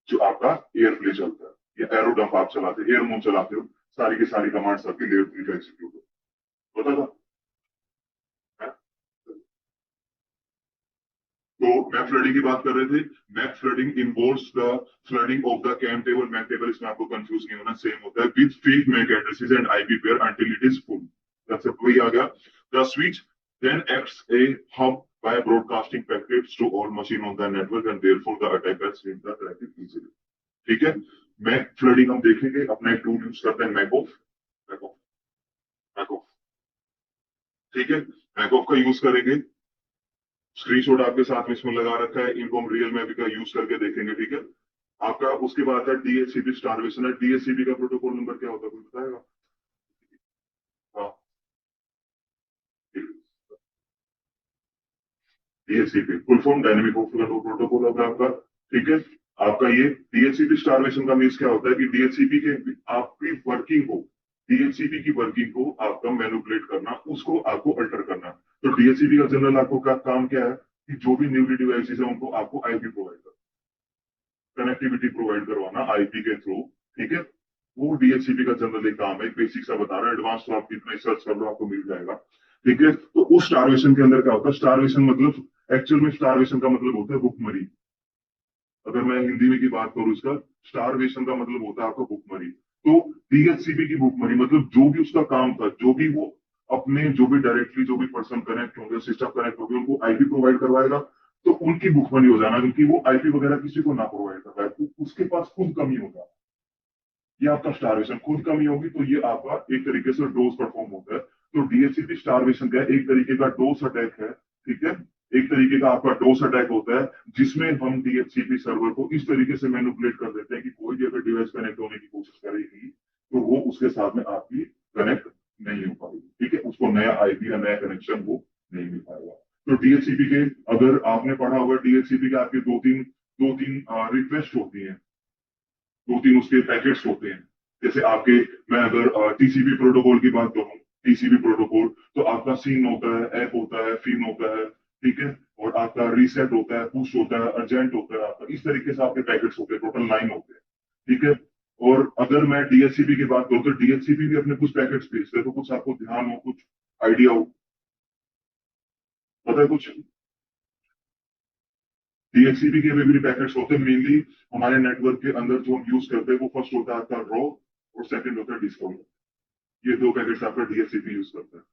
जो आपका एयर प्ले चलता है या एरो डंप आप चलाते हो, एयर मूव चलाते हो, सारी की सारी कमांड्स आपकी लेयर 3 का एग्जीक्यूट हो। पता था? है? तो मैप फ्लडिंग की बात कर रहे थे। MAC flooding involves the flooding of the CAM table MAC table. इसमें आपको कंफ्यूज नहीं होना, सेम होता है with fake MAC addresses and IP pair until it is full. Concept वही आ गया। The switch then acts a hub by broadcasting packets to all machine on the network and therefore the attackers read the traffic easily। ठीक है। Mac flooding हम देखेंगे, अपना एक tool use करते हैं मैकऑफ। मैकऑफ मैकऑफ ठीक है, मैकऑफ का यूज करेंगे। स्क्रीनशॉट आपके साथ में इसमें लगा रखा है, इनको हम रियल में भी का यूज करके देखेंगे। ठीक है। आपका उसके बाद है डीएचसीपी स्टारवेशन है। डीएचसीपी का प्रोटोकॉल नंबर क्या होता है, कोई बताएगा? हाँ, DHCP full form dynamic host protocol होगा आपका। ठीक है। आपका ये डीएचसीपी स्टारवेशन का मीन्स क्या होता है कि डीएचसीपी के आपकी वर्किंग को, डीएचसीपी की वर्किंग को आपका मैनिपुलेट करना, उसको आपको अल्टर करना। तो डीएचसीपी का जनरल आपको का काम क्या है कि जो भी न्यूली डिवाइसेस है उनको आपको आईपी प्रोवाइड करना, कनेक्टिविटी प्रोवाइड करवाना आईपी के थ्रू। ठीक है। वो डीएचसीपी का जनरली काम है, बेसिक सा बता रहा है, एडवांस तो आप इतना सर्च कर लो आपको मिल जाएगा। ठीक है। तो उस स्टारवेशन के अंदर क्या होता है? स्टारवेशन मतलब एक्चुअल में स्टारवेशन का मतलब होता है भुखमरी। अगर मैं हिंदी में की बात करूं इसका, स्टारवेशन का मतलब होता है आपका भुखमरी। तो डीएचसीपी की भुखमरी मतलब जो भी उसका काम था, जो भी वो अपने जो भी डायरेक्टली जो भी पर्सन कनेक्ट होंगे, सिस्टम कनेक्ट होंगे, उनको आईपी प्रोवाइड करवाएगा। तो उनकी भुखमरी हो जाना, क्योंकि वो आईपी वगैरह किसी को ना प्रोवाइड कर पाए, तो उसके पास खुद कमी होगा। ये आपका स्टारवेशन खुद कमी होगी, तो ये आपका एक तरीके से डोज परफॉर्म होता है। तो डीएचसीपी स्टारवेशन का एक तरीके का डोस अटैक है। ठीक है। एक तरीके का आपका डोस अटैक होता है जिसमें हम डीएचसीपी सर्वर को इस तरीके से मैनिपुलेट कर देते हैं कि कोई भी अगर डिवाइस कनेक्ट होने की कोशिश करेगी तो वो उसके साथ में आपकी कनेक्ट नहीं हो पाएगी। ठीक है। उसको नया आईपी या नया कनेक्शन वो नहीं मिल पाएगा। तो डीएचसीपी के, अगर आपने पढ़ा होगा डीएचसीपी के आपके दो तीन रिक्वेस्ट होती हैं, दो तीन उसके पैकेट्स होते हैं। जैसे आपके, मैं अगर टीसीपी प्रोटोकॉल की बात करूं, टीसीपी प्रोटोकॉल तो आपका सीन होता है, ऐप होता है, फिन होता है। ठीक है। और आपका रीसेट होता है, पुश होता है, अर्जेंट होता है। आपका इस तरीके से आपके पैकेट्स होते हैं, टोटल 9 होते हैं। ठीक है। और अगर मैं डीएचसीपी की बात करूं तो डीएचसीपी भी अपने कुछ पैकेट्स भेजते हैं। तो कुछ आपको ध्यान हो, कुछ आइडिया हो, पता है कुछ? डीएचसीपी के भी पैकेट्स होते हैं मेनली हमारे नेटवर्क के अंदर जो हम यूज करते हैं। वो फर्स्ट होता है आपका रॉ और सेकंड होता है डिस्कवर। ये दो पैकेट्स आपका डीएचसीपी यूज करता है,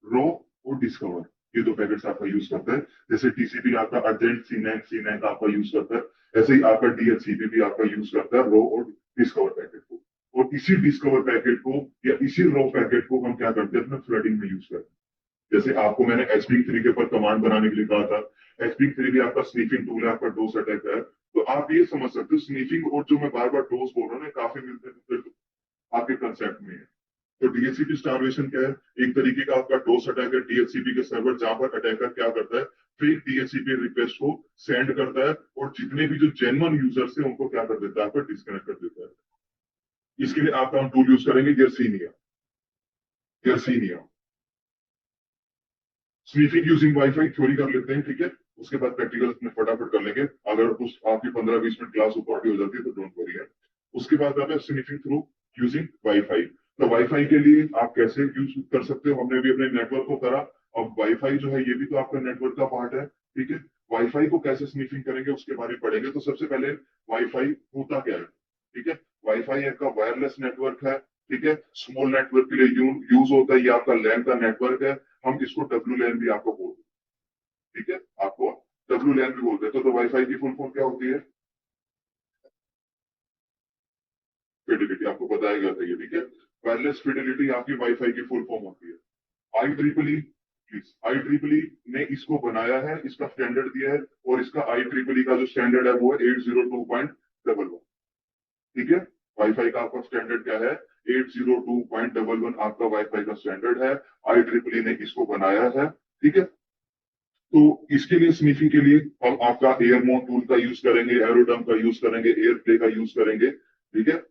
रॉ और डिस्कवर। ये दो पैकेट्स आपका यूज करता है। जैसे टीसीपी आपका अर्जेंट C9 आपका यूज करता है, ऐसे ही आपका डीएचसीपी भी आपका यूज करता है रॉ और डिस्कवर पैकेट को। और इसी डिस्कवर पैकेट को या इसी रॉ पैकेट को हम क्या करते हैं अपने फ्लडिंग में यूज करते हैं। जैसे आपको मैंने HP3 के ऊपर कमांड बनाने के लिए कहा था। HP3 भी आपका स्नीफिंग टूल है, आपका डोस अटैक है। तो आप ये समझ सकते हो स्नीफिंग और जो मैं बार बार डोस बोल रहा हूँ ना, काफी मिलते जुलते आपके कंसेप्ट में है। तो डीएचसीपी स्टारवेशन क्या है? एक तरीके का आपका डोस अटैक है डीएचसीपी के सर्वर, जहां पर अटैकर क्या करता है, फेक डीएचसीपी रिक्वेस्ट को सेंड करता है और जितने भी जो जेन्युइन यूजर्स है उनको क्या कर देता है, आपका डिस्कनेक्ट कर देता है। इसके लिए आपका हम टूल यूज करेंगे Yersinia. Yersinia sniffing using WiFi theory कर लेते हैं। ठीक है। उसके बाद प्रैक्टिकल में फटाफट कर लेंगे। अगर उस आपकी 15-20 मिनट क्लास ऊपर हो जाती है तो डोंट वरी है। उसके बाद आता है स्नीफिंग थ्रू यूजिंग वाईफाई। तो वाईफाई के लिए आप कैसे यूज कर सकते हो, हमने भी अपने नेटवर्क को करा। अब वाईफाई जो है ये भी तो आपका नेटवर्क का पार्ट है। ठीक है। वाईफाई को कैसे स्नीफिंग करेंगे उसके बारे में पढ़ेंगे। तो सबसे पहले वाईफाई होता क्या है? ठीक है। वाईफाई का वायरलेस नेटवर्क है, ठीक है। स्मॉल नेटवर्क के लिए यूज होता है, ये आपका लैन का नेटवर्क है। हम इसको डब्ल्यू लैन भी आपको बोलते हैं, ठीक है। आपको डब्ल्यू लैन भी बोलते हैं। तो वाईफाई की फुल फॉर्म क्या होती है? फिडिलिटी, आपको बताया गया था ये, ठीक है। वायरलेस फिडिलिटी आपकी वाईफाई की फुल फॉर्म होती है। I triple E, please, I triple E ने इसको बनाया है, इसका स्टैंडर्ड दिया है, और इसका आई ट्रिपल ई का जो स्टैंडर्ड है वो है 802.11, ठीक है। वाईफाई का आपका स्टैंडर्ड क्या है? 802.11 आपका वाईफाई का स्टैंडर्ड है। आई ट्रिपल ई ने इसको बनाया है, ठीक है। तो इसके लिए स्नीफिंग के लिए हम आपका एयरमोन टूल का यूज करेंगे, एरोडम का यूज करेंगे, एयर प्ले का यूज करेंगे, ठीक है।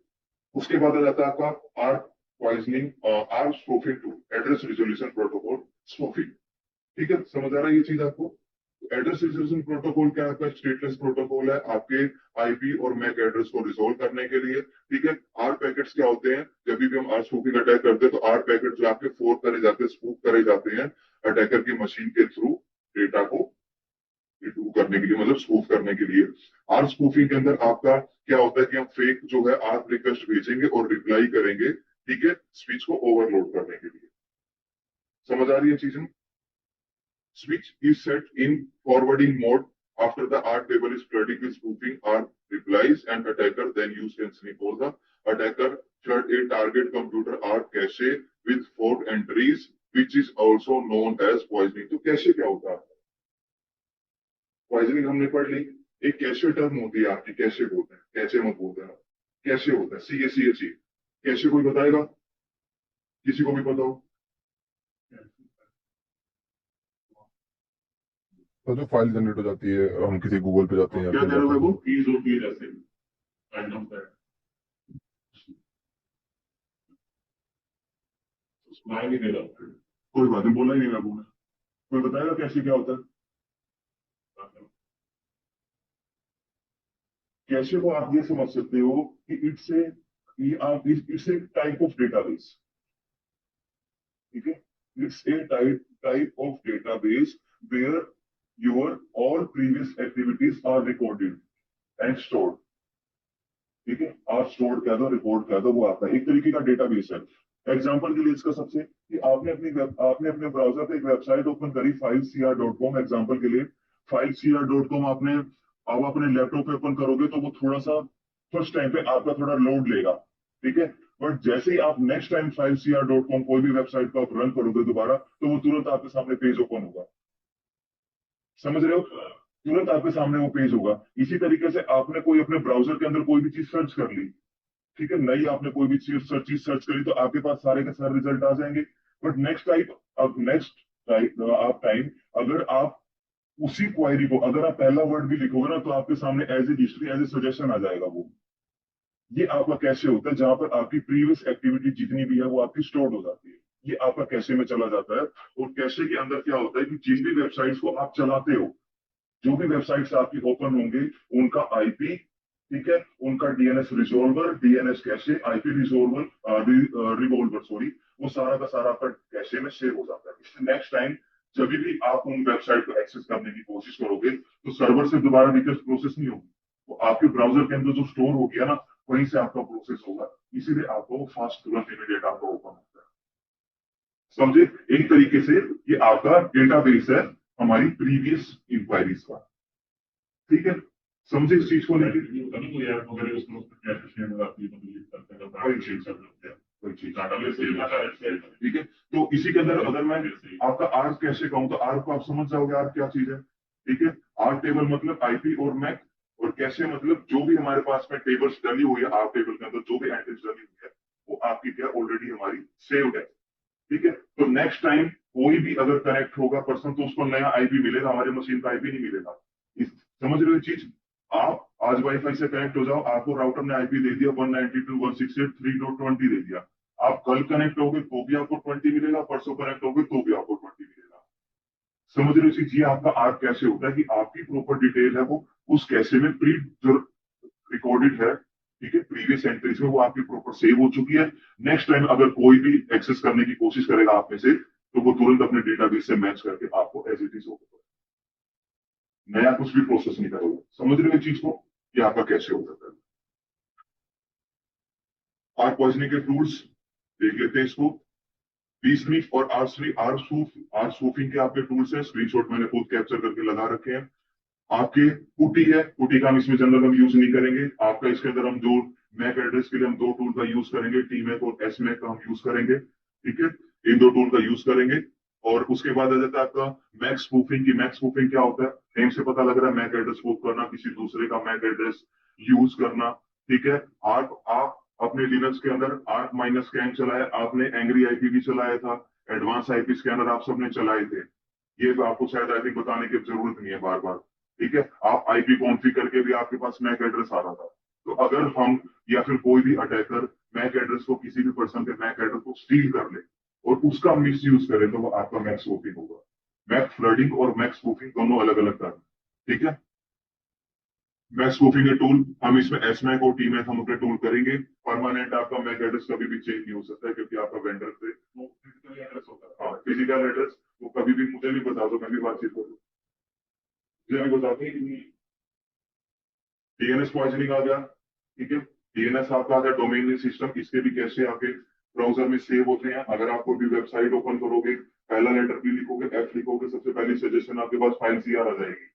उसके बाद आ जाता है आपका ARP poisoning, ARP spoofing tool, address resolution protocol spoofing, ठीक है। समझ आ रहा है ये चीज आपको? एड्रेस रिजोल्यूशन प्रोटोकॉल क्या है? आपका स्टेटलेस प्रोटोकॉल है आपके आईपी और मैक एड्रेस को रिजोल्व करने के लिए, ठीक है। आर पैकेट्स क्या होते हैं? जब भी हम आर स्पूफिंग अटैक करते हैं तो आर पैकेट जो आपके फोर करे जाते हैं, स्पूफ करे जाते हैं अटैकर की मशीन के थ्रू, डेटा को रिट्रीव करने के लिए, मतलब स्पूफ करने के लिए। आर स्पूफिंग के अंदर आपका क्या होता है कि हम फेक जो है आर रिक्वेस्ट भेजेंगे और रिप्लाई करेंगे, ठीक है, स्विच को ओवरलोड करने के लिए। समझ आ रही है चीजें? Switch is set in forwarding mode after the R table is flooding with spoofing R replies, and attacker then use can sneak for the attacker flood a target computer R cache with 4 entries, which is also known as poisoning. तो cache क्या होता है? Poisoning हमने पढ़ ली। एक cache term होती है आपकी, कैशे बोलते हैं, कैशे मत बोलते हैं, कैशे होता है, CACHE। कैशे कोई बताएगा? किसी को भी पता हो? तो जो फाइल जनरेट हो जाती है, हम किसी गूगल पे जाते हैं या क्या कहीं कह रहे हो जाते भाई? वो हैं कीज होती है जैसे रैंडम सेट, सुनाई नहीं दे रहा। कोई बात नहीं, बोला ही नहीं मैं बोला। कोई बताएगा कैसे क्या होता है? कैसे को आप ये समझ सकते हो कि इट्स ए, ये आप it's a type of database, ठीक है। It's a type of database where your all previous activities are recorded and stored, ठीक है। आप स्टोर कह दो, रिकॉर्ड कह दो, वो आपका एक तरीके का डेटाबेस है। एग्जाम्पल के लिए इसका सबसे कि आपने अपने ब्राउजर पे एक वेबसाइट ओपन करी, 5cr.com, एग्जाम्पल के लिए 5cr.com आपने, अब अपने लैपटॉप पे ओपन करोगे तो वो थोड़ा सा फर्स्ट टाइम पे आपका थोड़ा लोड लेगा, ठीक है। बट जैसे ही आप नेक्स्ट टाइम 5cr.com कोई भी वेबसाइट को आप रन करोगे दोबारा, तो वो तुरंत आपके सामने पेज ओपन होगा। समझ रहे हो? तुरंत आपके सामने वो पेज होगा। इसी तरीके से आपने कोई अपने ब्राउजर के अंदर कोई भी चीज सर्च कर ली, ठीक है, नई आपने कोई भी चीज सर्च करी, तो आपके पास सारे के सारे रिजल्ट आ जाएंगे। बट नेक्स्ट टाइप आप टाइम, अगर आप उसी क्वायरी को, अगर आप पहला वर्ड भी लिखोगे ना, तो आपके सामने as a history, as a suggestion आ जाएगा वो। ये आपका कैशे होता है, जहां पर आपकी प्रीवियस एक्टिविटी जितनी भी है वो आपकी स्टोर्ड हो जाती है। ये आपका कैशे में चला जाता है। और कैशे के अंदर क्या होता है कि जिन भी वेबसाइट्स को आप चलाते हो, जो भी वेबसाइट्स आपकी ओपन होंगी, उनका आईपी, ठीक है, उनका DNS resolver, DNS cache, IP revolver, sorry, वो सारा का सारा आपका कैशे में सेव हो जाता है। इससे नेक्स्ट टाइम जब भी आप उन वेबसाइट को एक्सेस करने की कोशिश करोगे, तो सर्वर से दोबारा रिक्वेस्ट प्रोसेस नहीं होगी, वो आपके ब्राउजर के अंदर जो स्टोर हो गया ना, वहीं से आपका प्रोसेस होगा। इसीलिए आपको फास्ट, तुरंत इमीडिएट आपका ओपन होता है। समझे? एक तरीके से ये आपका डेटाबेस है हमारी प्रीवियस इंक्वायरीज का, ठीक है। समझे इस चीज को लेकर? ठीक है। तो इसी के अंदर अगर मैं आपका आर कैसे कहूँ, तो आर को आप समझ जाओगे आर क्या चीज है, ठीक है। आर टेबल मतलब आईपी और मैक, और कैसे मतलब जो भी हमारे पास में टेबल्स डली हुई है, आर टेबल के अंदर जो भी एंट्रीज डली हुई है, वो आपकी क्या ऑलरेडी हमारी सेव्ड है, ठीक है। तो नेक्स्ट टाइम कोई भी अगर कनेक्ट होगा पर्सन, तो उसको नया आईपी मिलेगा, हमारे मशीन का आईपी नहीं मिलेगा। समझ रहे हो चीज? आप आज वाईफाई से कनेक्ट हो जाओ, आपको राउटर ने आईपी दे दिया 192.168.3.20 दे दिया, आप कल कनेक्ट होगे तो भी आपको 20 मिलेगा, परसों कनेक्ट होगे तो भी आपको 20 मिलेगा। समझ रहे हो चीज? ये आपका आर कैसे होता है कि आपकी प्रॉपर डिटेल है वो उस कैसे में प्री जो रिकॉर्डेड है, ठीक है, प्रीवियस एंट्रीज में वो आपकी प्रॉपर सेव हो चुकी है। नेक्स्ट टाइम अगर कोई भी एक्सेस करने की कोशिश करेगा आप में से, तो वो तुरंत अपने डेटाबेस से मैच करके आपको एज इट इज होगा, नया कुछ भी प्रोसेस नहीं करोगे। समझ रहे हो चीज को? ये आपका कैसे हो जाता है। आर पॉइजनिंग के टूल्स देख लेते हैं इसको। बी स्नीफ और आर स्पूफिंग के आपके टूल्स हैं, स्क्रीनशॉट मैंने खुद कैप्चर करके लगा रखे हैं। आपके पुटी है, पुटी का हम इसमें जनरल हम यूज नहीं करेंगे। आपका इसके अंदर हम जो मैक एड्रेस के लिए हम दो टूल का यूज करेंगे, टी मैक और एस मैक का हम यूज करेंगे, ठीक है, इन दो टूल का यूज करेंगे। और उसके बाद आ जाता है आपका मैक स्पूफिंग की। मैक स्पूफिंग क्या होता है, नेम से पता लग रहा है, मैक एड्रेस स्पूफ करना, किसी दूसरे का मैक एड्रेस यूज करना, ठीक है। आप अपने लिनक्स के अंदर आर्क माइनस कैन चलाया, आपने एंग्री आईपी भी चलाया था, एडवांस आईपी स्कैनर आप सबने चलाए थे, ये तो आपको शायद आई थिंक बताने की जरूरत नहीं है बार बार, ठीक है। आप आईपी कॉन्फ़िग करके भी आपके पास मैक एड्रेस आ रहा था। तो अगर हम या फिर कोई भी अटैकर मैक एड्रेस को, किसी भी पर्सन के मैक एड्रेस को स्टील कर ले और उसका मिस यूज करे, तो वो आपका मैक स्पूफिंग होगा। मैक फ्लडिंग और मैक स्पूफिंग दोनों अलग अलग टर्म, ठीक है। मैक स्पूफिंग के टूल हम इसमें एस मैक और टी मैक हम अपने टूल करेंगे। परमानेंट आपका मैक एड्रेस कभी भी चेंज नहीं हो सकता है, क्योंकि आपका वेंडर से फिजिकल एड्रेस होता है। हाँ, फिजिकल एड्रेस वो कभी भी, मुझे भी बता दो, मैं भी बातचीत करूँ, मुझे भी बता दो। डीएनएस पॉइजनिंग आ गया, ठीक है। डीएनएस आपका आ गया, डोमेन नेम सिस्टम, इसके भी कैसे आपके ब्राउजर में सेव होते हैं। अगर आप कोई भी वेबसाइट ओपन करोगे, पहला लेटर भी लिखोगे, एफ लिखोगे, सबसे पहली सजेशन आपके पास फाइल सीआर आ जाएगी,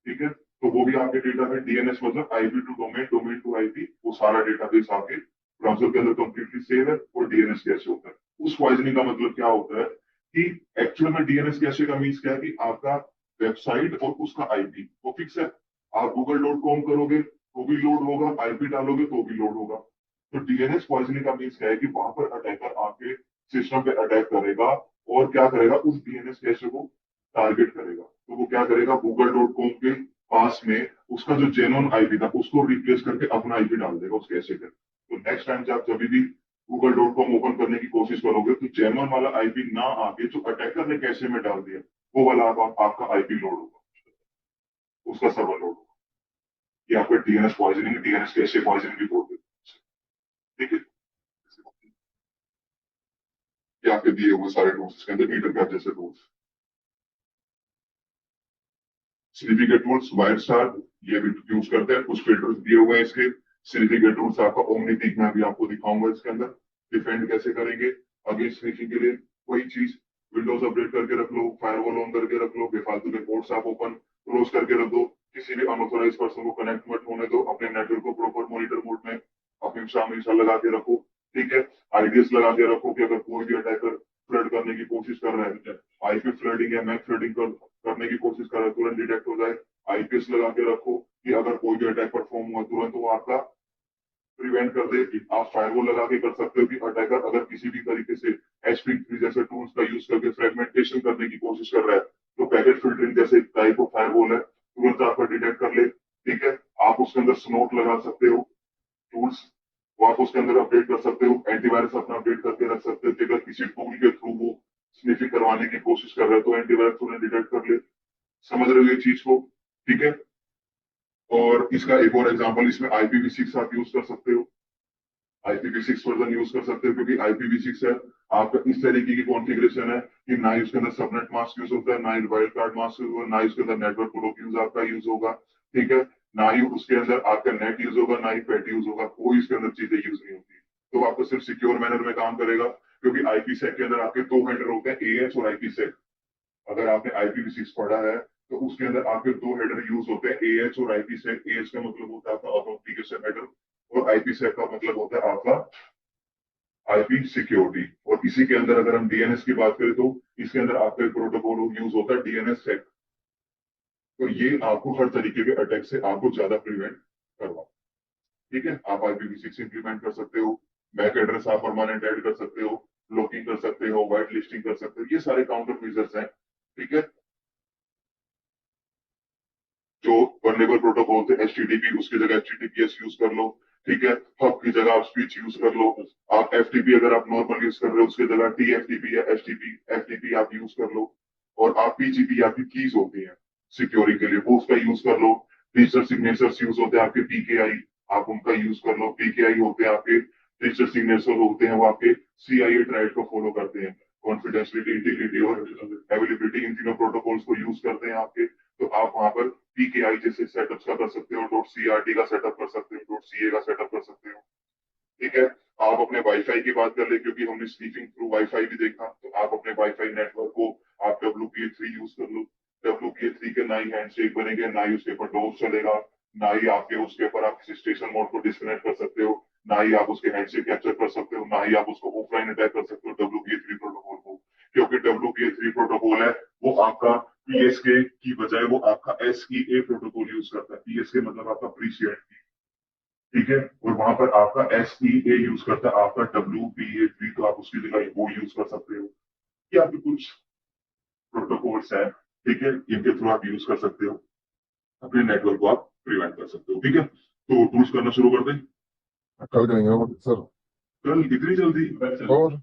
ठीक है। तो वो भी आपके डेटा में डीएनएस मतलब IP to domain, domain to IP, वो सारा डेटाबेस आपके ब्राउजर के अंदर कंप्लीटली सेव है। और डीएनएस कैसे होता है, उस पॉइजनिंग का मतलब क्या होता है कि एक्चुअल में डीएनएस कैसे का मीन्स क्या है कि आपका वेबसाइट और उसका आईपी वो फिक्स है। आप google.com करोगे तो भी लोड होगा, आईपी डालोगे तो भी लोड होगा। तो डीएनएस पॉइजनिंग का मीन्स क्या है कि वहां पर अटैकर आपके सिस्टम पे अटैक करेगा और क्या करेगा, उस डीएनएस कैशे को टारगेट करेगा। तो वो क्या करेगा, google.com के पास में उसका जो जेन्युइन आईपी था उसको रिप्लेस करके अपना आईपी डाल देगा उस कैशे पे। तो नेक्स्ट टाइम जब भी google.com ओपन करने की कोशिश करोगे तो जेन्युइन वाला आईपी ना आके जो अटैकर ने कैशे में डाल दिया वो वाला आपका आईपी लोड होगा, उसका सर्वर लोड होगा। ये आपका DNS poisoning, DNS cache poisoning भी बोलते हैं, ठीक है। ये आपके दिए हुए सारे टूल्स, इसके अंदर ईथर कैप जैसे टूल्स, स्निफी के टूल्स, वायर स्टार, ये भी यूज करते हैं। कुछ फिल्टर्स दिए हुए हैं इसके। स्निफी के टूल्स आपका ओमनीपीक में भी आपको दिखाऊंगा इसके अंदर। डिफेंड कैसे करेंगे अगेंस्ट स्निफी के लिए, कोई चीज विंडोज अपडेट करके रख लो, फायरवॉल ऑन करके रख लो, बेफालतू के पोर्ट्स आप ओपन क्लोज करके रख दो, किसी भी अनऑथोराइज पर्सन को कनेक्ट मत होने दो, अपने नेटवर्क को प्रॉपर मॉनिटर मोड में अपने सामने लगा के रखो, ठीक है। आईडीएस लगा के रखो कि अगर कोई भी अटैकर फ्लड करने की कोशिश कर रहा है, आईपी फ्लडिंग या मैक फ्लडिंग करने की कोशिश कर रहा है, तुरंत डिटेक्ट हो जाए। आईपीएस लगा के रखो कि अगर कोई भी अटैक परफॉर्म हुआ तुरंत वो आपका प्रिवेंट कर दे। आप फायरवॉल लगा के कर सकते हो कि अटैकर अगर किसी भी तरीके से एचपी जैसे टूल्स का यूज करके फ्रेगमेंटेशन करने की कोशिश कर रहा है, तो पैकेट फिल्टरिंग जैसे टाइप ऑफ फायरवॉल है, तुरंत आपका डिटेक्ट कर ले, ठीक है। आप उसके अंदर स्नोट लगा सकते हो टूल्स, वो आप उसके अंदर अपडेट कर सकते हो, एंटीवायरस अपना अपडेट करके रख सकते हो कि अगर किसी टूल के थ्रू वो स्निफिंग करवाने की कोशिश कर रहे हैं तो एंटीवायरस तुरंत डिटेक्ट कर ले। समझ रहे हो ये चीज को, ठीक है। और इसका एक और एग्जांपल, इसमें IPv6 आप यूज कर सकते हो, IPv6 वर्जन यूज कर सकते हो, क्योंकि IPv6 है आपका इस तरीके की कॉन्फ़िगरेशन है कि ना ही उसके अंदर सबनेट मास्क यूज होता है, ना ही वाइल्ड कार्ड मास्क यूज होगा, ना ही उसके अंदर नेटवर्क प्रोटोकॉल यूज आपका यूज होगा, ठीक है। ना ही उसके अंदर आपका नेट यूज होगा, ना ही पेट यूज होगा, कोई इसके अंदर चीजें यूज नहीं होती। तो आपको सिर्फ सिक्योर मैनर में काम करेगा, क्योंकि IPsec के अंदर आपके दो हेडर होते हैं, AH और IPsec। अगर आपने IPv6 पढ़ा है तो उसके अंदर आपके दो हेडर यूज होते हैं, AH और IPsec। AH का मतलब होता है आपका ऑथेंटिकेशन हेडर और IPsec का मतलब होता है आपका आईपी सिक्योरिटी। और इसी के अंदर अगर हम डीएनएस की बात करें तो इसके अंदर आपका प्रोटोकॉल यूज होता है डीएनएस सेक। तो ये आपको हर तरीके के अटैक से आपको ज्यादा प्रिवेंट करवा, ठीक है। आप IPv6 इंप्लीमेंट कर सकते हो, मैक एड्रेस आप परमानेंट ऐड कर सकते हो, ब्लॉकिंग कर सकते हो, व्हाइट लिस्टिंग कर सकते हो, ये सारे काउंटर मेजर्स हैं, ठीक है। जो वर्नेबल प्रोटोकॉल थे HTTP, उसकी जगह HTTPS यूज कर लो, ठीक है। हब की जगह आप स्विच यूज कर लो। आप FTP अगर आप नॉर्मल यूज कर रहे हो उसकी जगह TFTP या FTP आप यूज कर लो। और आप PGP आपकी कीज होती हैं सिक्योरिटी के लिए, वो उसका यूज कर लो। डिजिटल सिग्नेचर्स यूज होते हैं आपके PKI, आप उनका यूज कर लो। PKI होते हैं आपके डिजिटल सिग्नेचर होते हैं, वो आपके CIA ट्राइड को फॉलो करते हैं, कॉन्फिडेंशियलिटी, इंटीग्रिटी और अवेलेबिलिटी, इन तीनों प्रोटोकॉल्स को यूज करते हैं आपके। तो आप वहां पर PKI जैसे सेटअप का कर सकते हो, .CRT का सेटअप कर सकते हो, .CA का सेटअप कर सकते हो, ठीक है। आप अपने वाईफाई की बात कर ले, क्योंकि हमने स्नीफिंग थ्रू वाईफाई भी देखा, तो आप अपने वाईफाई नेटवर्क को आप WPA3 यूज कर लो। WPA3 के ना ही हैंडशेक बनेंगे, ना ही उसके ऊपर डोज चलेगा, ना ही आपके उसके ऊपर आप किसी स्टेशन मोड को डिस्कनेक्ट कर सकते हो, ना ही आप उसके हैंडशेक कैप्चर कर सकते हो, ना ही आप उसको ऑफलाइन अटैक कर सकते हो WPA3 प्रोटोकॉल को। क्योंकि WPA3 प्रोटोकॉल है वो आपका PSK की बजाय वो आपका SEA प्रोटोकॉल यूज करता है। PSK मतलब आपका प्रीशियड, ठीक है, और वहां पर आपका SEA यूज करता है आपका WPA3, तो आप उसकी जगह वो यूज कर सकते हो। ये आपके कुछ प्रोटोकॉल्स हैं, ठीक है, इनके थ्रू आप यूज कर सकते हो, अपने नेटवर्क को आप प्रिवेंट कर सकते हो। ठीक है, तो टूल्स करना शुरू कर दें। कल करेंगे ना सर? कल इतनी जल्दी? और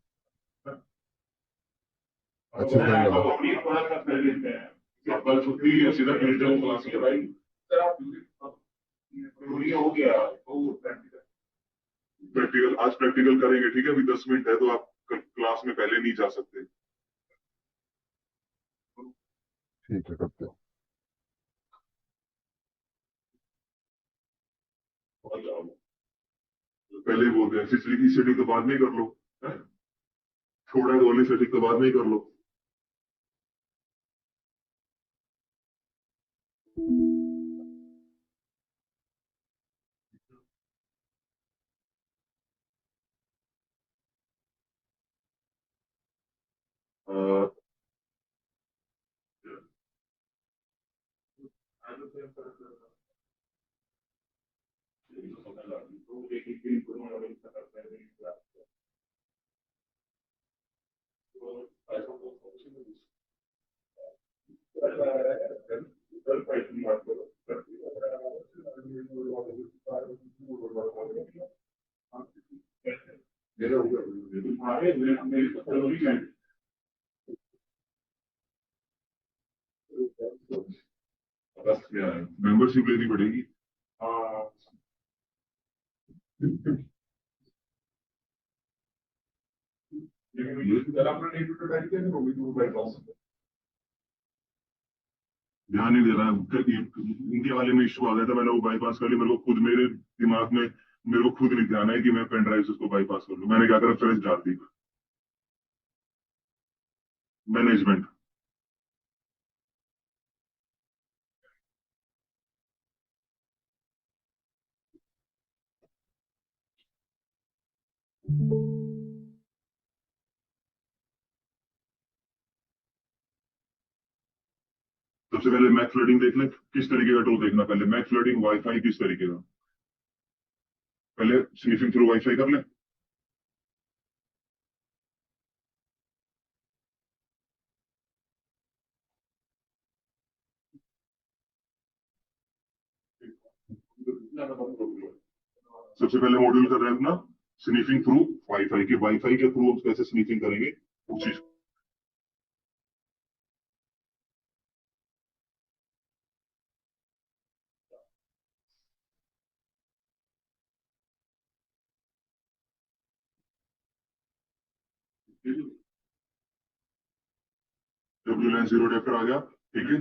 अच्छे से करेंगे ना? कल छुट्टी है, सीधा डिजिटल क्लास के भाई। हो गया प्रैक्टिकल, आज प्रैक्टिकल करेंगे, ठीक है, अभी 10 मिनट है, तो आप क्लास में पहले नहीं जा सकते। ठीक है, करते हैं। पहले ही बोल रहे हैं, पिछली की सेटिंग तो बाद में ही कर लो, थोड़ा वाली सेटिंग तो बाद में ही कर लो। अह, बस मेंबरशिप लेनी पड़ेगी। ध्यान नहीं दे रहा है, इंडिया वाले में इशू आ गया था, मैंने वो बाईपास कर लिया, मेरे को खुद मेरे दिमाग में मेरे को खुद नहीं ध्यान है कि मैं पेन ड्राइव से उसको बाईपास कर लूं। मैंने क्या करा, रेफरेंस डाल दी, मैनेजमेंट। सबसे पहले मैक फ्लडिंग देख ले, किस तरीके का टूल देखना, पहले मैक फ्लडिंग वाईफाई किस तरीके का, पहले स्निफिंग थ्रू वाईफाई कर ले। सबसे पहले मॉड्यूल कर रहे हैं अपना स्निफिंग थ्रू वाईफाई के, वाईफाई के थ्रू हम कैसे स्निफिंग करेंगे उस चीज। WLAN 0 अडेप्टर आ गया, ठीक है।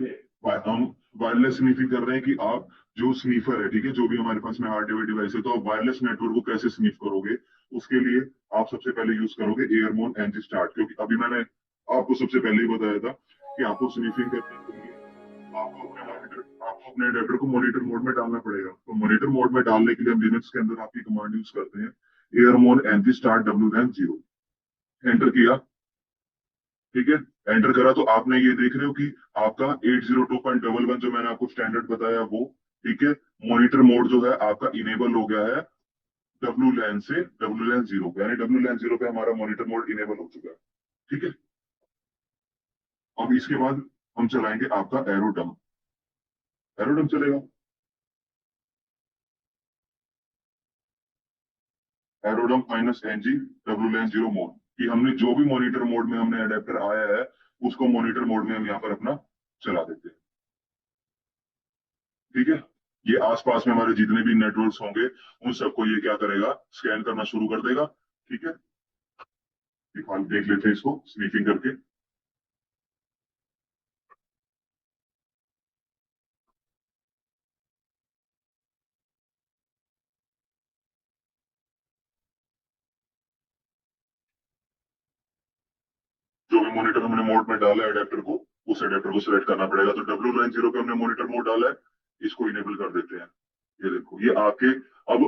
हम वायरलेस स्नीफिंग कर रहे हैं कि आप जो स्नीफर है, ठीक है, जो भी हमारे पास में हार्डवेयर डिवाइस है, तो आप वायरलेस नेटवर्क को कैसे स्नीफ करोगे, उसके लिए आप सबसे पहले यूज करोगे एयरमोन एनजी स्टार्ट, क्योंकि अभी मैंने आपको सबसे पहले ही बताया था कि आपको स्नीफिंग करने के लिए आपको अपने अडेप्टर को मॉनिटर मोड में डालना पड़ेगा। तो मॉनिटर मोड में डालने के लिए हम लिनक्स के अंदर आपकी कमांड यूज करते हैं, एयरमोन एनजी स्टार्ट WLAN 0। एंटर किया, ठीक है, एंटर करा, तो आपने ये देख रहे हो कि आपका 802.11 जो मैंने आपको स्टैंडर्ड बताया वो, ठीक है, मॉनिटर मोड जो है आपका इनेबल हो गया है WLAN से WLAN 0 पे, यानी WLAN 0 पे हमारा मॉनिटर मोड इनेबल हो चुका है, ठीक है। अब इसके बाद हम चलाएंगे आपका एरोडम, एरोडम चलेगा, एरोडम -NG WLAN 0 मोड, कि हमने जो भी मॉनिटर मोड में हमने अडेप्टर आया है उसको मॉनिटर मोड में हम यहाँ पर अपना चला देते हैं, ठीक है। ये आसपास में हमारे जितने भी नेटवर्क्स होंगे उन सबको ये क्या करेगा, स्कैन करना शुरू कर देगा, ठीक है। हम देख लेते हैं इसको स्नीफिंग करके। मॉनिटर हमने मोड में डाला है एडेप्टर को, उस एडेप्टर को सिलेक्ट करना पड़ेगा। तो W90 पे हमने मॉनिटर मोड डाला है, इसको इनेबल कर देते हैं। ये देखो, ये आपके अब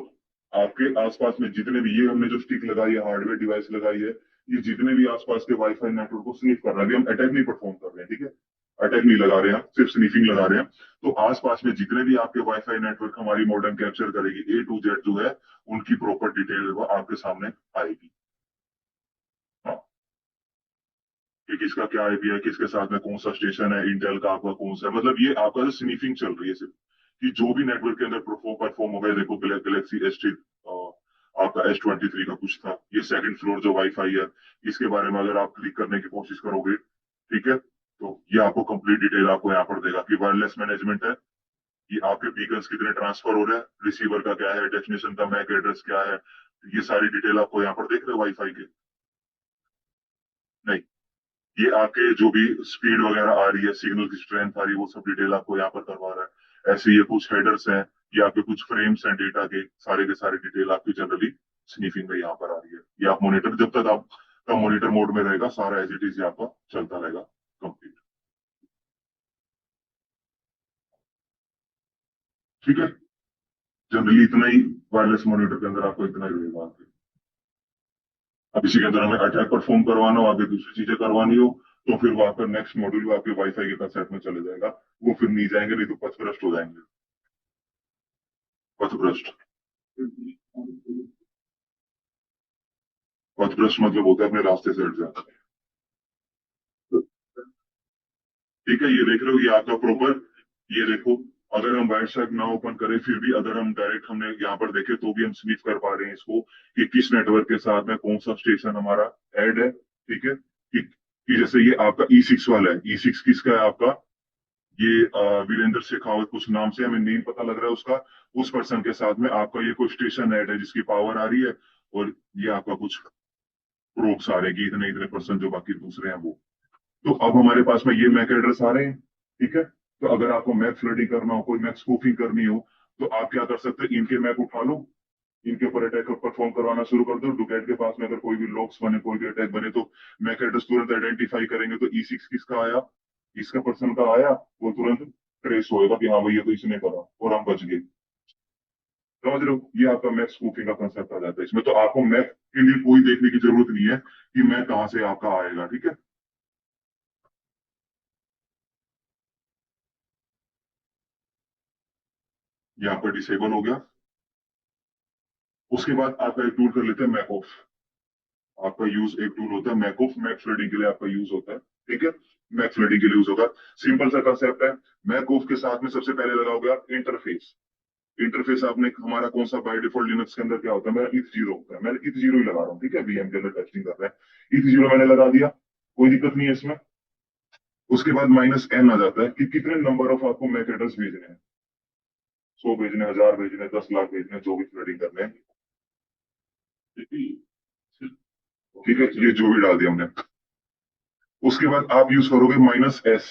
आपके आसपास में जितने भी, ये हमने जो स्टिक लगाई है, हार्डवेयर डिवाइस लगाई है, ये जितने भी आसपास के वाईफाई नेटवर्क को स्निफ कर रहा है। अभी हम अटैक नहीं परफॉर्म कर रहे हैं, ठीक है, अटैक नहीं लगा रहे हैं, सिर्फ स्निफिंग लगा रहे हैं। तो आसपास में जितने भी आपके वाईफाई नेटवर्क हमारी मॉडेम कैप्चर करेगी, A to Z जो है, उनकी प्रॉपर डिटेल वो आपके सामने आएगी। हाँ, कि किसका क्या आईपी है, किसके साथ में कौन सा स्टेशन है, इंटेल का आपका कौन सा है, मतलब ये आपका जो स्निफिंग चल रही है सिर्फ, कि जो भी नेटवर्क के अंदर परफॉर्म हो गया। देखो, गैलेक्सी S3 आपका S23 का कुछ था, ये सेकंड फ्लोर जो वाईफाई है, इसके बारे में अगर आप क्लिक करने की कोशिश करोगे, ठीक है, तो ये आपको कंप्लीट डिटेल आपको यहाँ पर देगा कि वायरलेस मैनेजमेंट है, ये आपके बीकन्स कितने ट्रांसफर हो रहे हैं, रिसीवर का क्या है, डेस्टिनेशन का मैक एड्रेस क्या है, ये सारी डिटेल आपको यहाँ पर देख रहे हो वाईफाई के। नहीं, ये आपके जो भी स्पीड वगैरह आ रही है, सिग्नल की स्ट्रेंथ आ रही है, वो सब डिटेल आपको यहाँ पर करवा रहा है। ऐसे ये कुछ हेडर्स हैं, ये आपके कुछ फ्रेम्स हैं डेटा के सारे डिटेल आपकी जनरली स्नीफिंग में यहाँ पर आ रही है। ये आप मॉनिटर, जब तक आपका मॉनिटर मोड में रहेगा, सारा एज इट इज आपका चलता रहेगा कंप्लीट। ठीक है, जनरली इतना ही वायरलेस मॉनिटर के अंदर आपको इतना ही रहेगा आगे। अब इसी के अंदर हमें अटैक परफॉर्म करवाना हो, आगे दूसरी चीजें करवानी हो, तो फिर वहां पर नेक्स्ट मॉड्यूल आपके वाईफाई के कंसेप्ट में चले जाएगा। वो फिर नहीं जाएंगे, नहीं तो पथभ्रष्ट हो जाएंगे। पथभ्रष्ट, पथभ्रष्ट मतलब होता है अपने रास्ते से हट जाना। ठीक है, ये देख रहे हो, ये आपका प्रॉपर, ये देखो, अगर हम वाइट शॉट ना ओपन करें, फिर भी अगर हम डायरेक्ट हमने यहाँ पर देखे, तो भी हम स्निफ कर पा रहे हैं इसको, कि किस नेटवर्क के साथ में कौन सा स्टेशन हमारा ऐड है। ठीक है, कि जैसे ये आपका E6 वाला है, E6 किसका है आपका, ये वीरेंद्र शेखावत कुछ नाम से हमें नेम पता लग रहा है उसका, उस पर्सन के साथ में आपका ये कोई स्टेशन ऐड है जिसकी पावर आ रही है, और ये आपका कुछ प्रोब्स आ रहे हैं कि इतने इतने परसेंट जो बाकी दूसरे हैं वो। तो अब हमारे पास में ये मैक एड्रेस आ रहे हैं। ठीक है, तो अगर आपको मैक फ्लडिंग करना हो, कोई मैक स्पूफिंग करनी हो, तो आप क्या कर सकते हैं, इनके मैक उठा लो, इनके ऊपर अटैक परफॉर्म करवाना शुरू कर दो। डुकैट के पास में अगर कोई भी लॉक्स बने, कोई भी अटैक बने, तो मैक एड्रेस तुरंत आइडेंटिफाई करेंगे, तो E6 किसका आया, इसका पर्सन का आया, वो तुरंत ट्रेस होएगा कि हाँ भाई ये तो इसने करा, और हम बच गए। समझ रहे हो, ये आपका मैक स्पूफिंग का कंसेप्ट आ जाता है इसमें। तो आपको मैक के लिए कोई देखने की जरूरत नहीं है कि मैक कहाँ से आपका आएगा। ठीक है, ये आपका डिसेबल हो गया। उसके बाद आपका एक टूल कर लेते हैं मैक ऑफ। आपका यूज एक टूल होता है मैक ऑफ, मैक फ्लडिंग के लिए आपका यूज होता है। ठीक है, मैक फ्लडिंग के लिए यूज होगा। सिंपल सा कंसेप्ट है। मैक ऑफ के साथ में सबसे पहले लगाओगे आप इंटरफेस। इंटरफेस आपने हमारा कौन सा, बाय डिफॉल्ट लिनक्स के अंदर क्या होता है, मेरा ETH0 होता है, मैं ETH0 ही लगा रहा हूँ। ठीक है, VM के अंदर टेस्टिंग कर रहे हैं, ETH0 मैंने लगा दिया, कोई दिक्कत नहीं है इसमें। उसके बाद -N आ जाता है कि कितने नंबर ऑफ आपको मैक एड्रेस भेजने हैं, 100 भेजने, 1000 भेजने, 10 लाख भेजने, जो भी फ्लडिंग करने हैं। ठीक है, ये जो भी डाल दिया हमने। उसके बाद आप यूज करोगे -S,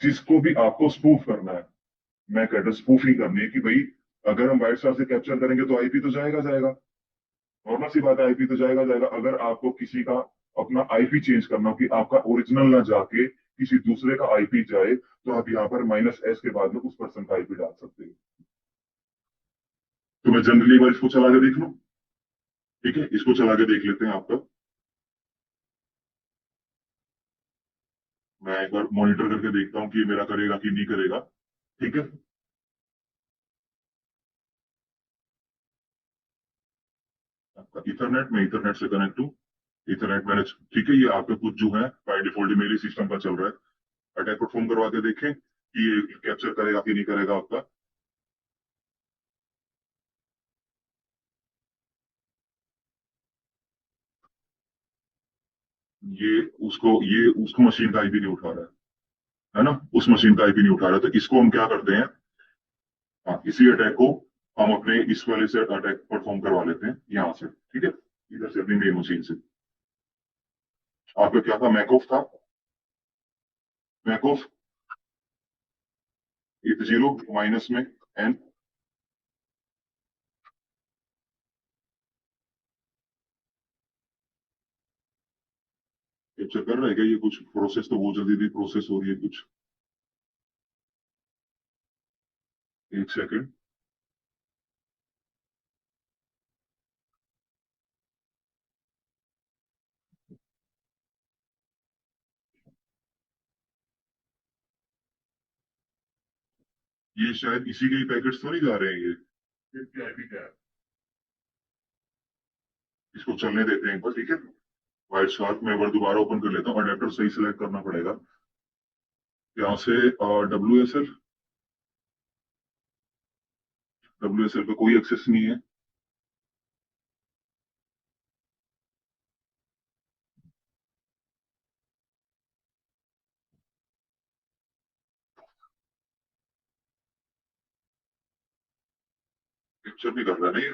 जिसको भी आपको स्पूफ करना है, मैक एड्रेस स्पूफिंग करनी है, कि भाई अगर हम वाइट स्टार से कैप्चर करेंगे तो आईपी तो जाएगा जाएगा, नॉर्मल सी बात है, आईपी तो जाएगा जाएगा। अगर आपको किसी का अपना आईपी चेंज करना हो, कि आपका ओरिजिनल ना जाके किसी दूसरे का आईपी जाए, तो आप यहाँ पर -S के बाद में उस पर्सन का आईपी डाल सकते हो। तो मैं जनरली एक बार इसको चला के देख लूं। ठीक है, इसको चला के देख लेते हैं आपका। मैं एक बार मॉनिटर करके देखता हूँ कि ये मेरा करेगा कि नहीं करेगा। ठीक है, आपका इथरनेट, में इथरनेट से कनेक्ट हूँ, इथरनेट मैनेज। ठीक है, ये आपका कुछ जो है बाय डिफॉल्ट मेरे सिस्टम का चल रहा है। अटैक परफॉर्म करवा के देखें कि ये कैप्चर करेगा कि नहीं करेगा आपका। ये उसको मशीन का आईपी नहीं उठा रहा है ना, उस मशीन का आईपी नहीं उठा रहा है। तो इसको हम क्या करते हैं, हाँ, इसी अटैक को हम अपने इस वाले से अटैक परफॉर्म करवा लेते हैं यहाँ से। ठीक है, इधर से अपनी मेन मशीन से। आपका क्या था, मैकऑफ था, मैकऑफ ETH0 माइनस में N। कैप्चर कर रहा है क्या ये? कुछ प्रोसेस तो बहुत जल्दी प्रोसेस हो रही है कुछ। एक सेकेंड। ये शायद इसी के ही पैकेट्स तो नहीं जा रहे हैं ये? आईपी क्या है? इसको चलने देते हैं एक बार, ठीक है। वाइट साथ में एक बार दोबारा ओपन कर लेता हूँ। अडेप्टर सही सिलेक्ट करना पड़ेगा यहाँ से। डब्ल्यू एस एल पे कोई एक्सेस नहीं है। कैप्चर भी कर रहा है नहीं।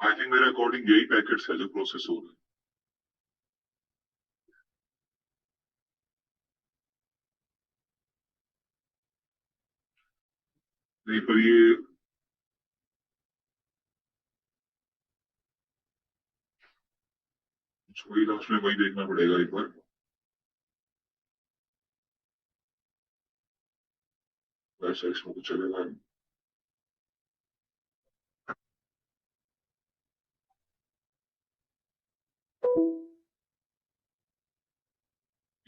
आई थिंक मेरे अकॉर्डिंग यही पैकेट्स है जो प्रोसेस हो रहे हैं। नहीं पर ये वही लास्ट में वही देखना पड़ेगा एक बार। वैसा इसमें कुछ चलेगा नहीं।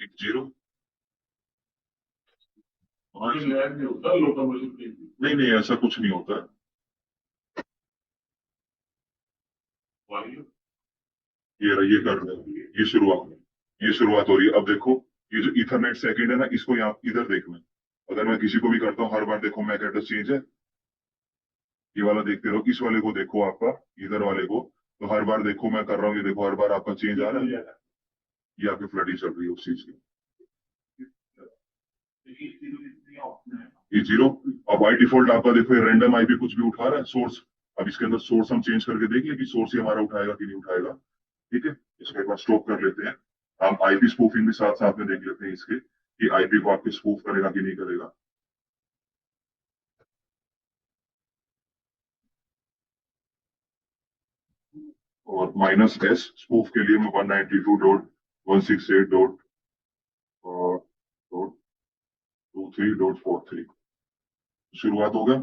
एक जीरो। हाँ, नहीं होता नहीं नहीं, ऐसा कुछ नहीं होता है। ये कर रहे हैं, ये शुरुआत हो रही है। अब देखो, ये जो इथरनेट सेकंड है ना, इसको यहाँ इधर देखना। अगर मैं किसी को भी करता हूँ हर बार देखो मैक एड्रेस चेंज है। ये वाला देखते रहो, इस वाले को देखो आपका, इधर वाले को। तो हर बार देखो मैं कर रहा हूँ, ये देखो हर बार आपका चेंज आ रहा है। ये आपकी फ्लडिंग चल रही है उस चीज की। ये जीरो। अब बाई डिफॉल्ट आपका देखो ये रैंडम आईपी कुछ भी उठा रहा है सोर्स। अब इसके अंदर सोर्स हम चेंज करके देख ले कि सोर्स ही हमारा उठाएगा कि नहीं उठाएगा। ठीक है, इसको एक बार स्टॉप कर लेते हैं। हम आईपी स्पूफिंग भी साथ साथ में देख लेते हैं इसके, कि आईपी को आपके स्पूफ करेगा कि नहीं करेगा। और -S स्पूफ के लिए मैं 192.168.23.43 शुरुआत हो गया।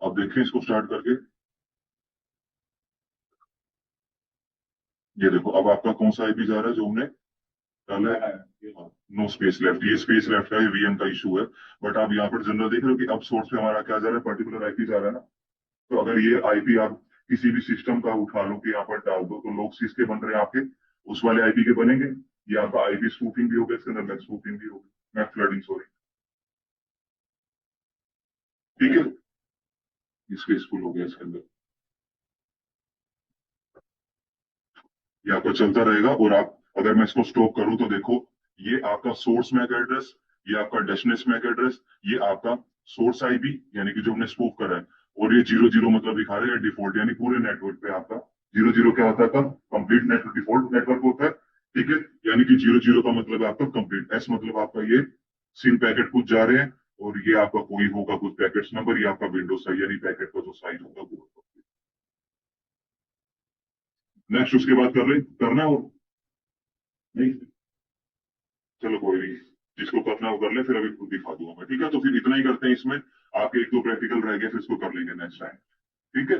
अब देखें इसको स्टार्ट करके। ये देखो अब आपका कौन सा आईपी जा रहा है जो हमने डाला है। नो स्पेस लेफ्ट, ये स्पेस लेफ्ट का वीएम का इशू है। बट आप यहाँ पर जनरल देख रहे हो कि अब सोर्स पे हमारा क्या जा रहा है, पर्टिकुलर आईपी जा रहा है ना। तो अगर ये आईपी आप किसी भी सिस्टम का उठा लो कि यहाँ पर डाल दो, तो लोग किसके बन रहे हैं आपके, उस वाले आईपी के बनेंगे। ये आपका आईपी स्पूफिंग भी होगा, इसके अंदर मैक स्पूफिंग भी होगी, मैक फ्लडिंग सॉरी। ठीक है, इसके स्कूल हो गया इसके अंदर। ये आपका चलता रहेगा। और आप अगर मैं इसको स्टॉप करूं तो देखो, ये आपका सोर्स मैक एड्रेस, ये आपका डेस्टिनेशन मैक एड्रेस, ये आपका सोर्स आईपी यानी कि जो हमने स्पूफ करा है। और ये 00 मतलब दिखा रहे हैं डिफॉल्ट, यानी पूरे नेटवर्क पे आपका 00 क्या होता है, कब कंप्लीट नेटवर्क डिफॉल्ट नेटवर्क होता है। ठीक है, यानी कि 00 का मतलब है आपका कंप्लीट, एस मतलब आपका ये सिम पैकेट कुछ जा रहे हैं। और ये आपका कोई होगा कुछ पैकेट्स नंबर, ये आपका विंडो साइज यानी पैकेट का जो साइज होगा वो होगा। नेक्स्ट उसके बाद करना है और नहीं, चलो कोई नहीं, जिसको करना हो कर ले, फिर अभी खुद दिखा दूंगा मैं। ठीक है, तो फिर इतना ही करते हैं इसमें। आपके एक दो प्रैक्टिकल रह गए, फिर इसको कर लेंगे नेक्स्ट टाइम। ठीक है।